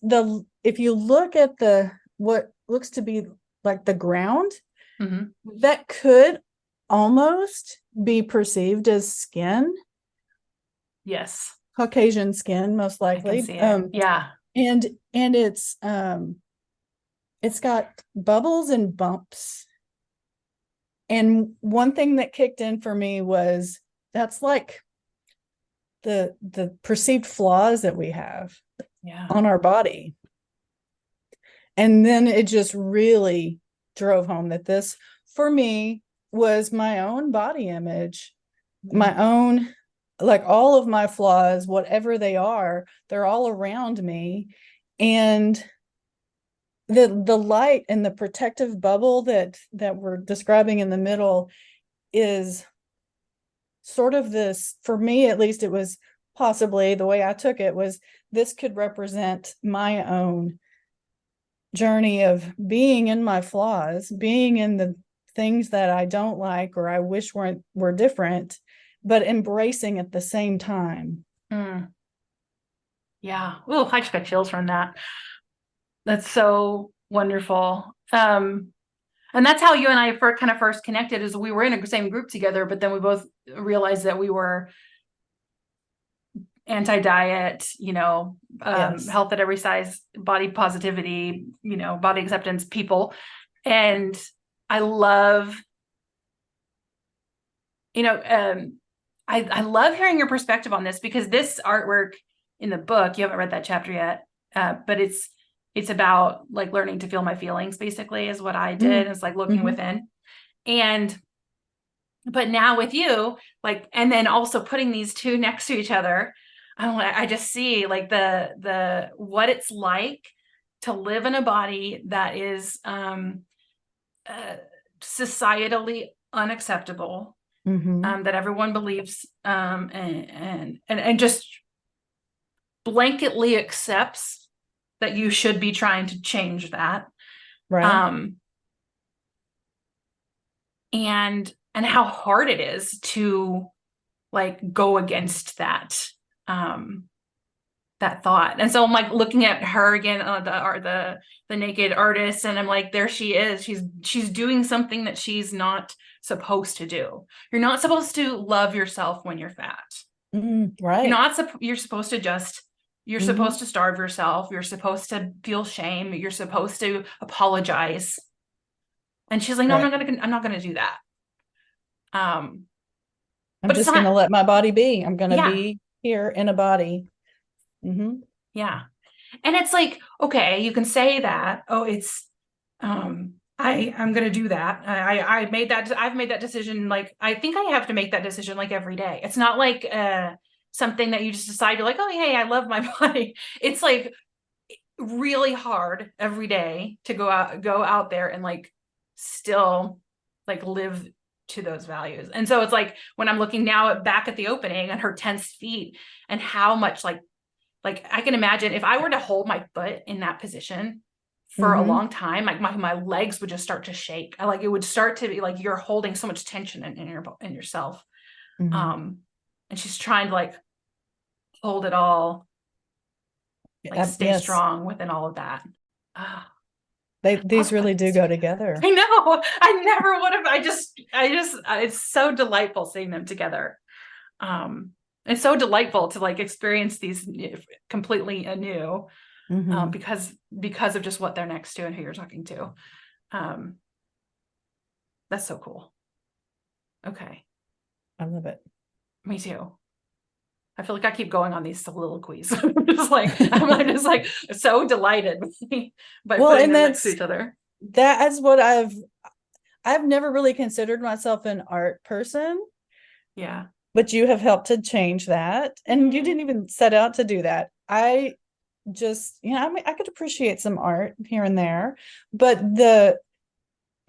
if you look at the what looks to be like the ground Hmm. that could almost be perceived as skin, Yes, Caucasian skin, most I can likely. see it. Yeah. And it's got bubbles and bumps. And one thing that kicked in for me was that's like the perceived flaws that we have Yeah. on our body. And then it just really drove home that this, for me, was my own body image, my Mhm. own, like all of my flaws, whatever they are, they're all around me. And the light and the protective bubble that we're describing in the middle is sort of this, for me at least, it was possibly the way I took it was this could represent my own journey of being in my flaws, being in the things that I don't like or I wish were different, but embracing at the same time. Mm. Yeah. Oh, I just got chills from that. That's so wonderful. And that's how you and I kind of first connected is we were in a same group together, but then we both realized that we were anti-diet, Yes. health at every size, body positivity, body acceptance people. And I love, you know, um, I love hearing your perspective on this because this artwork in the book, you haven't read that chapter yet, but it's about like learning to feel my feelings, basically, is what I did. Mm. It's like looking Hmm. within. And but now with you, like, and then also putting these two next to each other, I just see like the what it's like to live in a body that is uh, societally unacceptable, Hmm. that everyone believes, and just blanketly accepts that you should be trying to change that. Right. Um, and how hard it is to like go against um that thought. And so I'm like looking at her again, the naked artist, and I'm like, there she is. She's doing something that she's not supposed to do. You're not supposed to love yourself when you're fat. Mm, You're right. not you're supposed to just you're Hmm. supposed to starve yourself. You're supposed to feel shame. You're supposed to apologize. And she's like, no, Right. I'm not gonna do that. Um, I'm but it's just going not, to let my body be. I'm going to yeah, be here in a body. Hmm. yeah. And it's like, okay, you can say that. Oh, it's I'm gonna do that. I've made that decision. Like I think I have to make that decision like every day. It's not like something that you just decide you're like, oh hey, I love my body. It's like really hard every day to go out there and like still like live to those values. And so it's like when I'm looking now back at the opening and her tense feet and how much like I can imagine if I were to hold my foot in that position for a Hmm. long time, like my legs would just start to shake. Like it would start to be like you're holding so much tension in yourself. Hmm. Um, and she's trying to like hold it all, like stay Yes. strong within all of that. Ah, These love really putting do this go together. together. I know. I never would have. It's so delightful seeing them together. Um, it's so delightful to like experience these completely anew, Hmm. because of just what they're next to and who you're talking to. Um, that's so cool. Okay, I love it. me too. I feel like I keep going on these soliloquies. I'm just like so delighted by Well, putting and them next to each other. that's what I've never really considered myself an art person, Yeah. but you have helped to change that. And you didn't even set out to do that. I just, I mean, I could appreciate some art here and there, but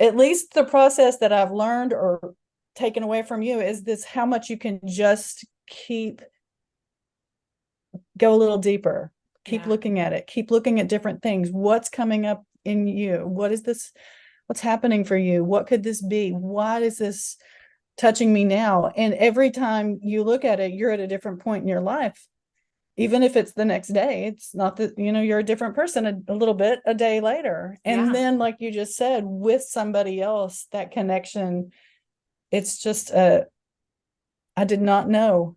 at least the process that I've learned or taken away from you is this how much you can just go a little deeper, keep Yeah. looking at it, keep looking at different things. What's coming up in you? What is this? What's happening for you? What could this be? Why is this touching me now? And every time you look at it, you're at a different point in your life. even if it's the next day, it's not that, you're a different person a little bit a day later. And Yeah. then, like you just said, with somebody else, that connection, it's just I did not know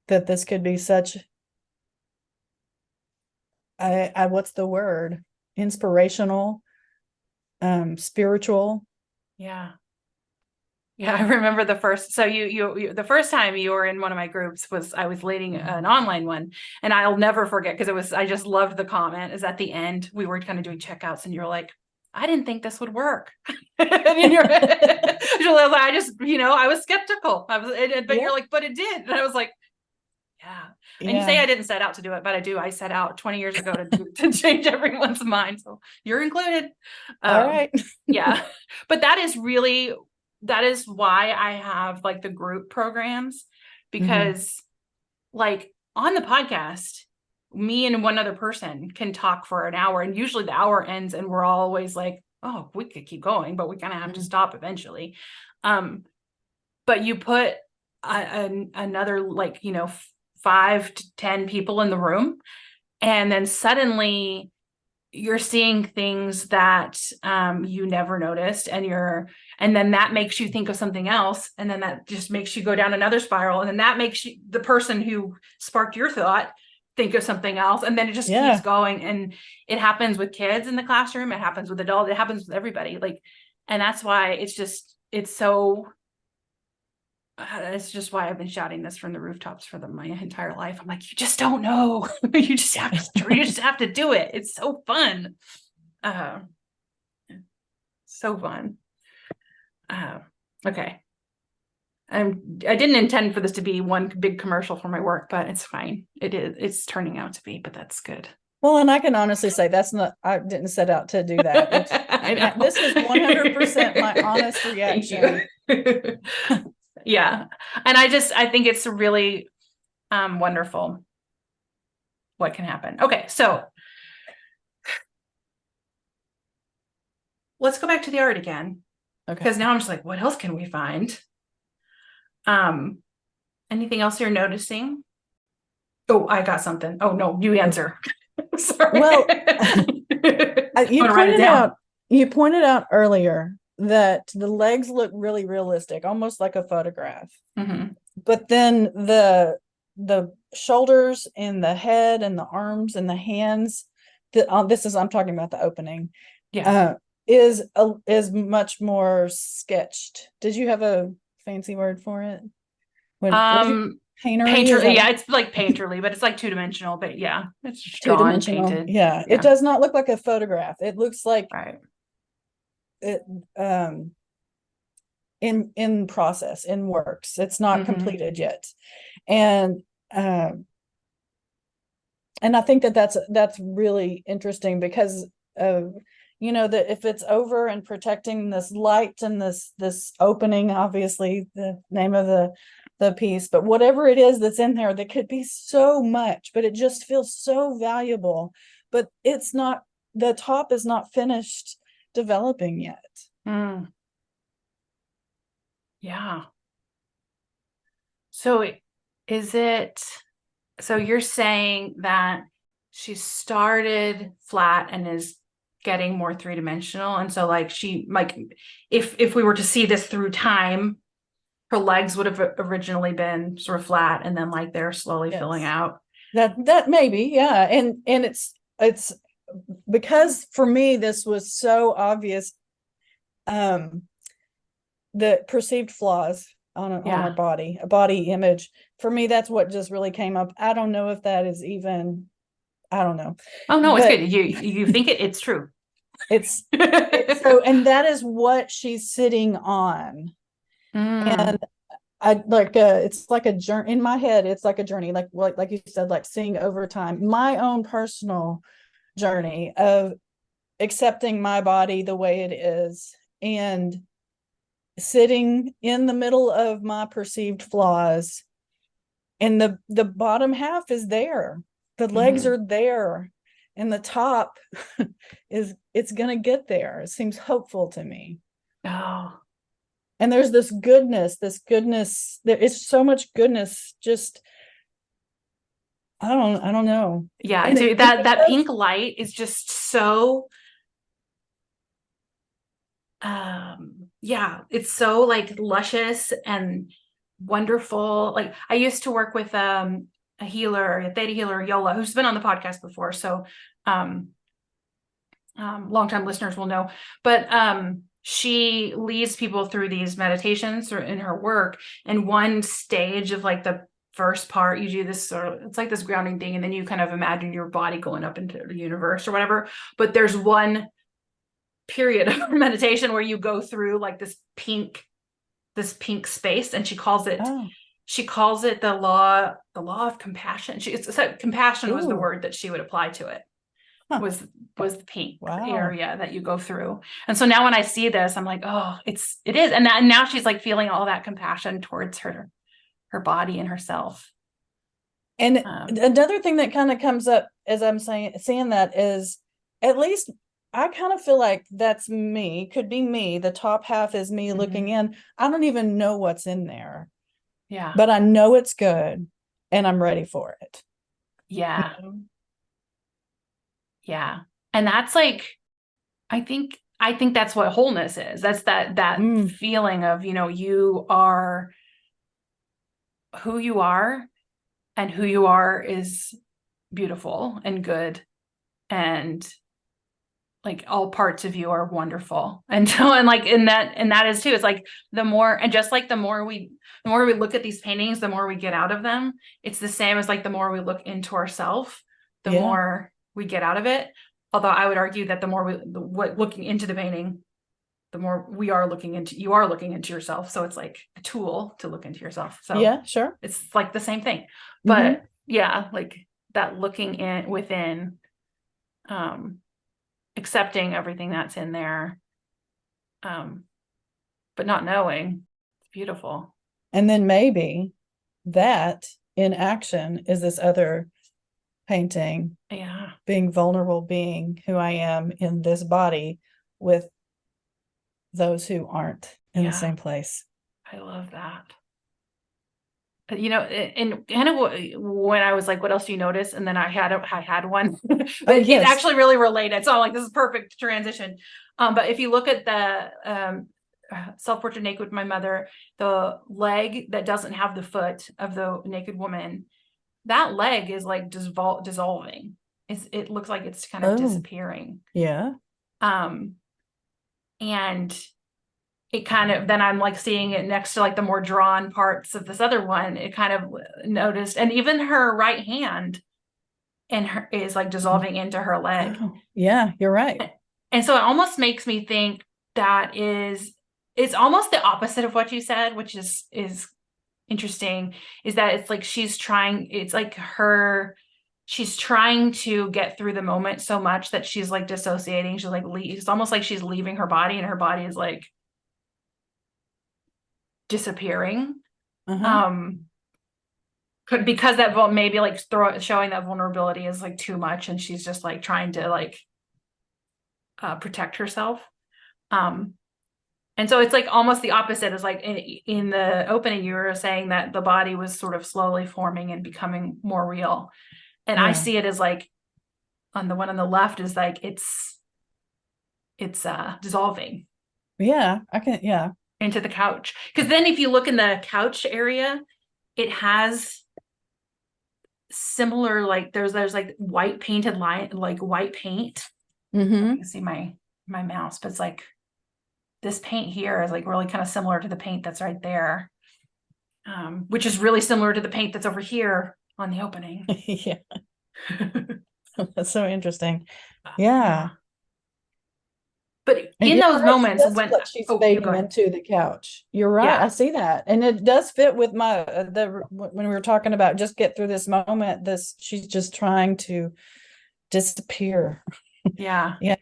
that this could be such I what's the word? Inspirational, spiritual. Yeah. Yeah, I remember the first. So the first time you were in one of my groups was I was leading an online one, and I'll never forget because I just loved the comment. Is at the end we were kind of doing checkouts, and you're like, I didn't think this would work. And you're, I just I was skeptical. But Yeah. you're like, but it did, and I was like, yeah. And you say Yeah. I didn't set out to do it, but I do. I set out 20 years ago to change everyone's mind, so you're included. All Um, right. yeah, but that is why I have like the group programs, Mhm. because like on the podcast, me and one other person can talk for an hour, and usually the hour ends and we're always like, oh, we could keep going, but we kind of have to Mhm. stop eventually. Um, but you put another, like, 5 to 10 people in the room, and then suddenly you're seeing things that you never noticed, and then that makes you think of something else, and then that just makes you go down another spiral, and then that makes you, the person who sparked your thought, think of something else, and then it just keeps Yeah. going. And it happens with kids in the classroom, it happens with adults, it happens with everybody, like, and that's why it's so it's just why I've been shouting this from the rooftops for my entire life. I'm like, you just don't know. You just have to do it. It's so fun. Uh, so fun. Uh, okay. I didn't intend for this to be one big commercial for my work, but it's fine. It's turning out to be, but that's good. Well, and I can honestly say I didn't set out to do that. I know. This is 100% my honest Thank reaction. you. Yeah. And I think it's really wonderful what can happen. Okay, so let's go back to the art again, Okay. because now I'm just like, what else can we find? Um, anything else you're noticing? Oh, I got something. Oh no, you answer. Sorry. Well, I'm gonna write it down. you pointed out earlier that the legs look really realistic, almost like a photograph. Mhm. But then the shoulders and the head and the arms and the hands, I'm talking about the opening, Yeah. uh, is much more sketched. Did you have a fancy word for it? What did you Um, paintery? Is painterly. that Yeah, it's like painterly, but it's like 2-dimensional. But yeah, it's just drawn, two-dimensional? painted. Yeah, it Yeah. does not look like a photograph. It looks like Right. it um in process, in works. It's not Mm-hmm. completed yet. And and I think that's really interesting because of that if it's over and protecting this light and this opening, obviously the name of the piece, but whatever it is that's in there, that could be so much, but it just feels so valuable. But it's not, the top is not finished developing yet. Mm. Yeah. So is it, so you're saying that she started flat and is getting more 3-dimensional, and so like she, like, if we were to see this through time, her legs would have originally been sort of flat, and then like they're slowly filling Yes, out. that maybe, yeah. And it's because for me this was so obvious, um the perceived flaws on our Yeah. body, a body image. For me, that's what just really came up. I don't know if that is even, I don't know, Oh no, it's but good. You think it's true. it's so, and that is what she's sitting on. Mm, And I like it's like a journey in my head. It's like a journey, like you said, like seeing over time, my own personal journey of accepting my body the way it is, and sitting in the middle of my perceived flaws, and the bottom half is there, the legs mhm. are there, and the top it's gonna get there. It seems hopeful to me. Oh, And there's this goodness, there is so much goodness, just I don't know. Yeah, And dude, that pink light is just so yeah, it's so like luscious and wonderful. Like I used to work with a healer, a theta healer, Yola, who's been on the podcast before. So um longtime listeners will know. But she leads people through these meditations or in her work. And one stage of like the first part, you do this sort of, it's like this grounding thing, and then you kind of imagine your body going up into the universe or whatever. But there's one period of meditation where you go through like this pink space, and oh, she calls it the law of compassion. It's compassion was the ooh, word that she would apply to it, huh, was the pink wow. area that you go through. And so now when I see this, I'm like, oh, it is. And now she's like feeling all that compassion towards her body and herself. And Um, another thing that kind of comes up as I'm seeing that is, at least I kind of feel like that's me, could be me. The top half is me looking mhm. in. I don't even know what's in there, Yeah. but I know it's good and I'm ready for it. You Yeah. know? Yeah. And that's like, I think that's what wholeness is. That's that Mm, feeling of, you are who you are, and who you are is beautiful and good, and like all parts of you are wonderful. And so, and like and that is too, it's like the more, and just like the more we look at these paintings, the more we get out of them. It's the same as like the more we look into ourselves, the yeah. more we get out of it. Although I would argue that the more looking into the painting, the more you are looking into yourself. So it's like a tool to look into yourself. So Yeah, sure. it's like the same thing. Mm-hmm. But yeah, like that looking in within, um, accepting everything that's in there, um, but not knowing. It's beautiful. And then maybe that in action is this other painting, Yeah. being vulnerable, being who I am in this body with those who aren't in the Yeah. same place. I love that. And kind of when I was like, what else do you notice? And then I had one, but Oh, it's yes. actually really related. So I'm like, this is perfect transition. But if you look at the self-portrait naked with my mother, the leg that doesn't have the foot of the naked woman, that leg is like dissolving. It looks like it's kind of Oh, disappearing. yeah. Um, and it kind of, then I'm like seeing it next to like the more drawn parts of this other one. It kind of noticed, and even her right hand and her is like dissolving into her leg. Oh, yeah, you're right. And so it almost makes me think that it's almost the opposite of what you said, which is interesting, is that it's like it's like she's trying to get through the moment so much that she's like dissociating. She's like, it's almost like she's leaving her body, and her body is like disappearing. Uh-huh. Um, because that maybe like showing that vulnerability is like too much, and she's just like trying to like protect herself. Um, and so it's like almost the opposite. Is like in the opening, you were saying that the body was sort of slowly forming and becoming more real, and I Yeah. see it as like on the one on the left is like it's dissolving Yeah, I can, yeah. into the couch. Because then if you look in the couch area, it has similar, like there's like white painted line, like white paint. You Mm-hmm. can see my mouse, but it's like this paint here is like really kind of similar to the paint that's right there, which is really similar to the paint that's over here on the opening. Yeah, that's so interesting. Yeah. Yeah. But And in you're those right. It moments does feel when, like she's oh, you go fading ahead. into the couch. You're right. I Yeah. see that. And it does fit with my the when we were talking about just get through this moment, this she's just trying to disappear. Yeah. Yeah.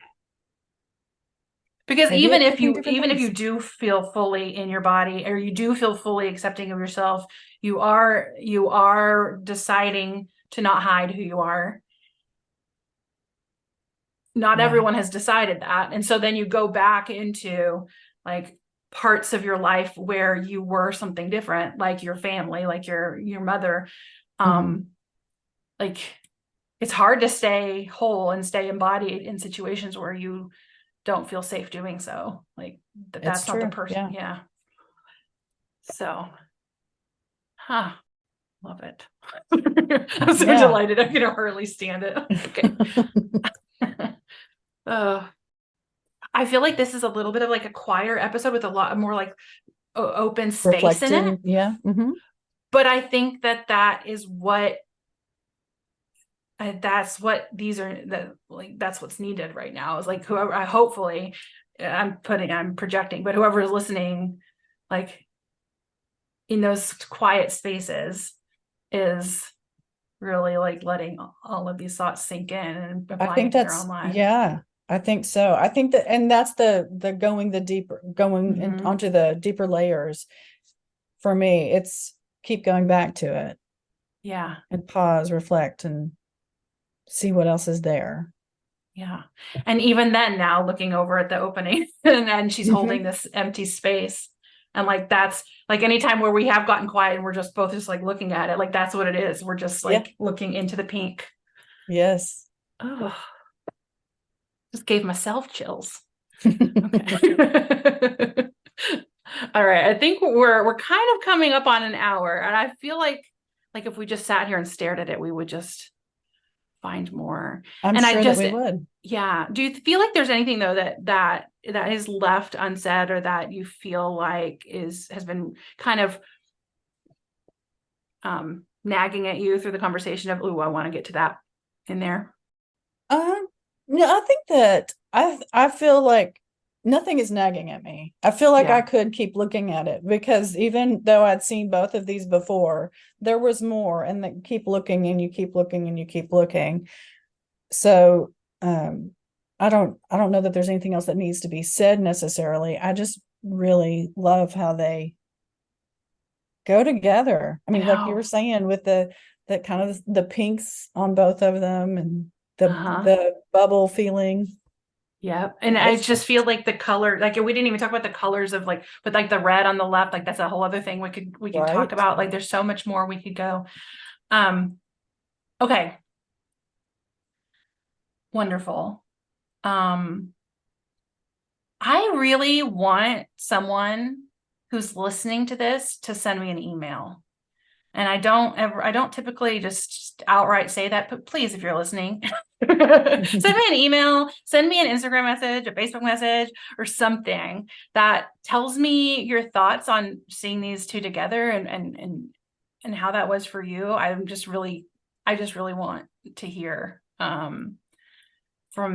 Because Maybe even it if could mean you different even if you things. do feel fully in your body, or you do feel fully accepting of yourself, you are deciding to not hide who you are. Not Yeah. everyone has decided that. And so then you go back into like parts of your life where you were something different, like your family, like your mother. Hmm. Um, like it's hard to stay whole and stay embodied in situations where you don't feel safe doing so. Like It's that's not the true. person. Yeah. Yeah. So, huh. Love it. I'm so Yeah. delighted. I can hardly stand it. Okay. uh, I feel like this is a little bit of like a quieter episode with a lot more like open space in it. Reflecting. Yeah. But I think that that is what that's what these are that like that's what's needed right now is like whoever I hopefully I'm projecting, but whoever is listening, like in those quiet spaces is really like letting all of these thoughts sink in and I applying think it to their own that's, life. yeah, I think so. I think that, and that's the going the deeper, going in, Mm-hmm. onto the deeper layers. For me, it's keep going back to it Yeah. and pause, reflect, and see what else is there. Yeah. And even then now looking over at the opening and she's holding Mhm. this empty space. And like that's like anytime where we have gotten quiet and we're just both just like looking at it, like that's what it is. We're just Yeah. like looking into the pink. Yes. Oh, just gave myself chills. Okay. All right. I think we're kind of coming up on an hour. And I feel like if we just sat here and stared at it, we would just find more. I'm And I sure that just we would. yeah. Do you feel like there's anything though that is left unsaid or that you feel like has been kind of nagging at you through the conversation of, oh, I want to get to that in there? No, I think that I feel like nothing is nagging at me. I feel like I Yeah. could keep looking at it because even though I'd seen both of these before, there was more, and then keep looking and you keep looking and you keep looking. So I don't know that there's anything else that needs to be said necessarily. I just really love how they go together. I I mean, like you were know. saying, with the kind of the pinks on both of them and Uh-huh. the bubble feeling. Yeah. And I It's just feel just like the color, like we didn't even talk about the colors of like, but like the red on the left, like that's a whole other thing we could talk right. about. Like there's so much more we could go. Um, okay, wonderful. Um, I really want someone who's listening to this to send me an email. And I don't typically just outright say that, but please, if you're listening, send me an email, send me an Instagram message, a Facebook message, or something that tells me your thoughts on seeing these two together and how that was for you. I just really want to hear from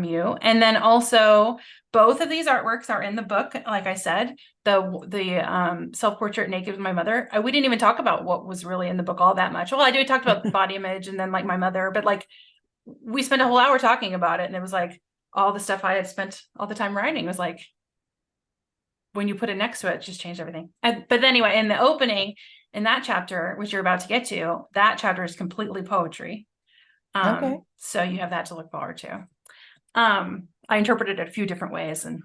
you. And then also both of these artworks are in the book. Like I said, the self-portrait naked with my mother. We didn't even talk about what was really in the book all that much. Well, I did talk about body image and then like my mother, but like we spent a whole hour talking about it. And it was like all the stuff I had spent all the time writing was like when you put it next to it, it just changed everything. But anyway, in the opening, in that chapter, which you're about to get to, that chapter is completely poetry. Okay. So you have that to look forward to. I interpreted it a few different ways and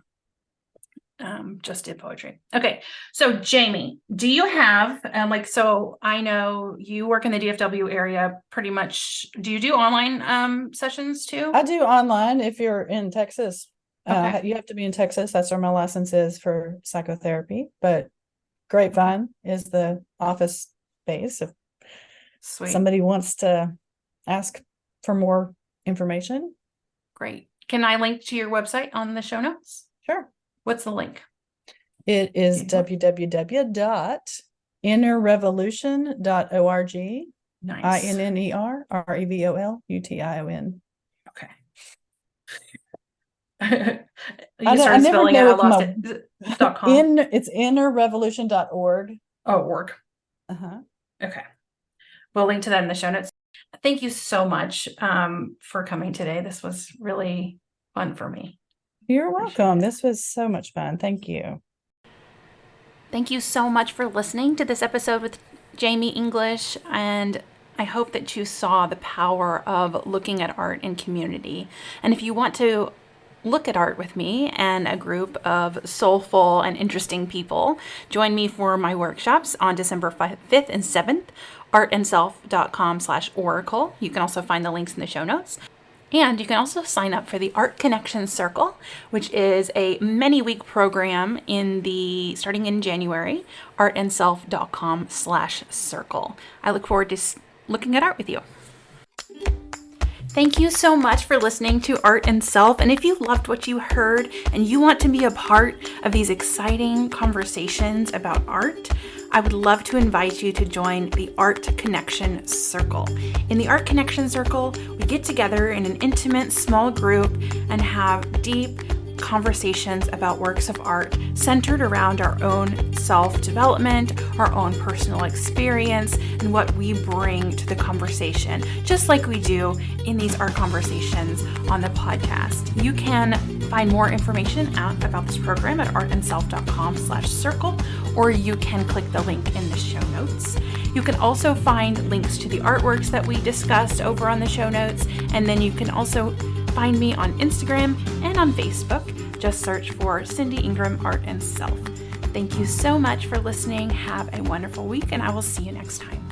just did poetry. Okay, so Jamie, do you have so I know you work in the DFW area pretty much. Do you do online sessions too? I do online if you're in Texas. Okay, You have to be in Texas. That's where my license is for psychotherapy. But okay, Grapevine is the office space if sweet, somebody wants to ask for more information. great. Can I link to your website on the show notes? Sure. What's the link? It is Anymore? www.innerrevolution.org. Nice. INNERREVOLUTION. Okay. I You don't, I started never spelling it. know I if lost my it. Is it .com? it's innerrevolution.org. Oh, work. Uh-huh. Okay. We'll link to that in the show notes. Thank you so much for coming today. This was really fun for me. You're Appreciate welcome. it. This was so much fun. Thank you. Thank you so much for listening to this episode with Jamie English. And I hope that you saw the power of looking at art in community. And if you want to look at art with me and a group of soulful and interesting people, join me for my workshops on December 5th and 7th, artandself.com/oracle. You can also find the links in the show notes. And you can also sign up for the Art Connection Circle, which is a many-week program starting in January, artandself.com/circle. I look forward to looking at art with you. Thank you so much for listening to Art and Self. And if you loved what you heard and you want to be a part of these exciting conversations about art, I would love to invite you to join the Art Connection Circle. In the Art Connection Circle, we get together in an intimate small group and have deep conversations about works of art centered around our own self-development, our own personal experience, and what we bring to the conversation, just like we do in these art conversations on the podcast. You can find more information out about this program at artandself.com/circle, or you can click the link in the show notes. You can also find links to the artworks that we discussed over on the show notes, and then you can also find me on Instagram and on Facebook. Just search for Cindy Ingram Art and Self. Thank you so much for listening. Have a wonderful week, and I will see you next time.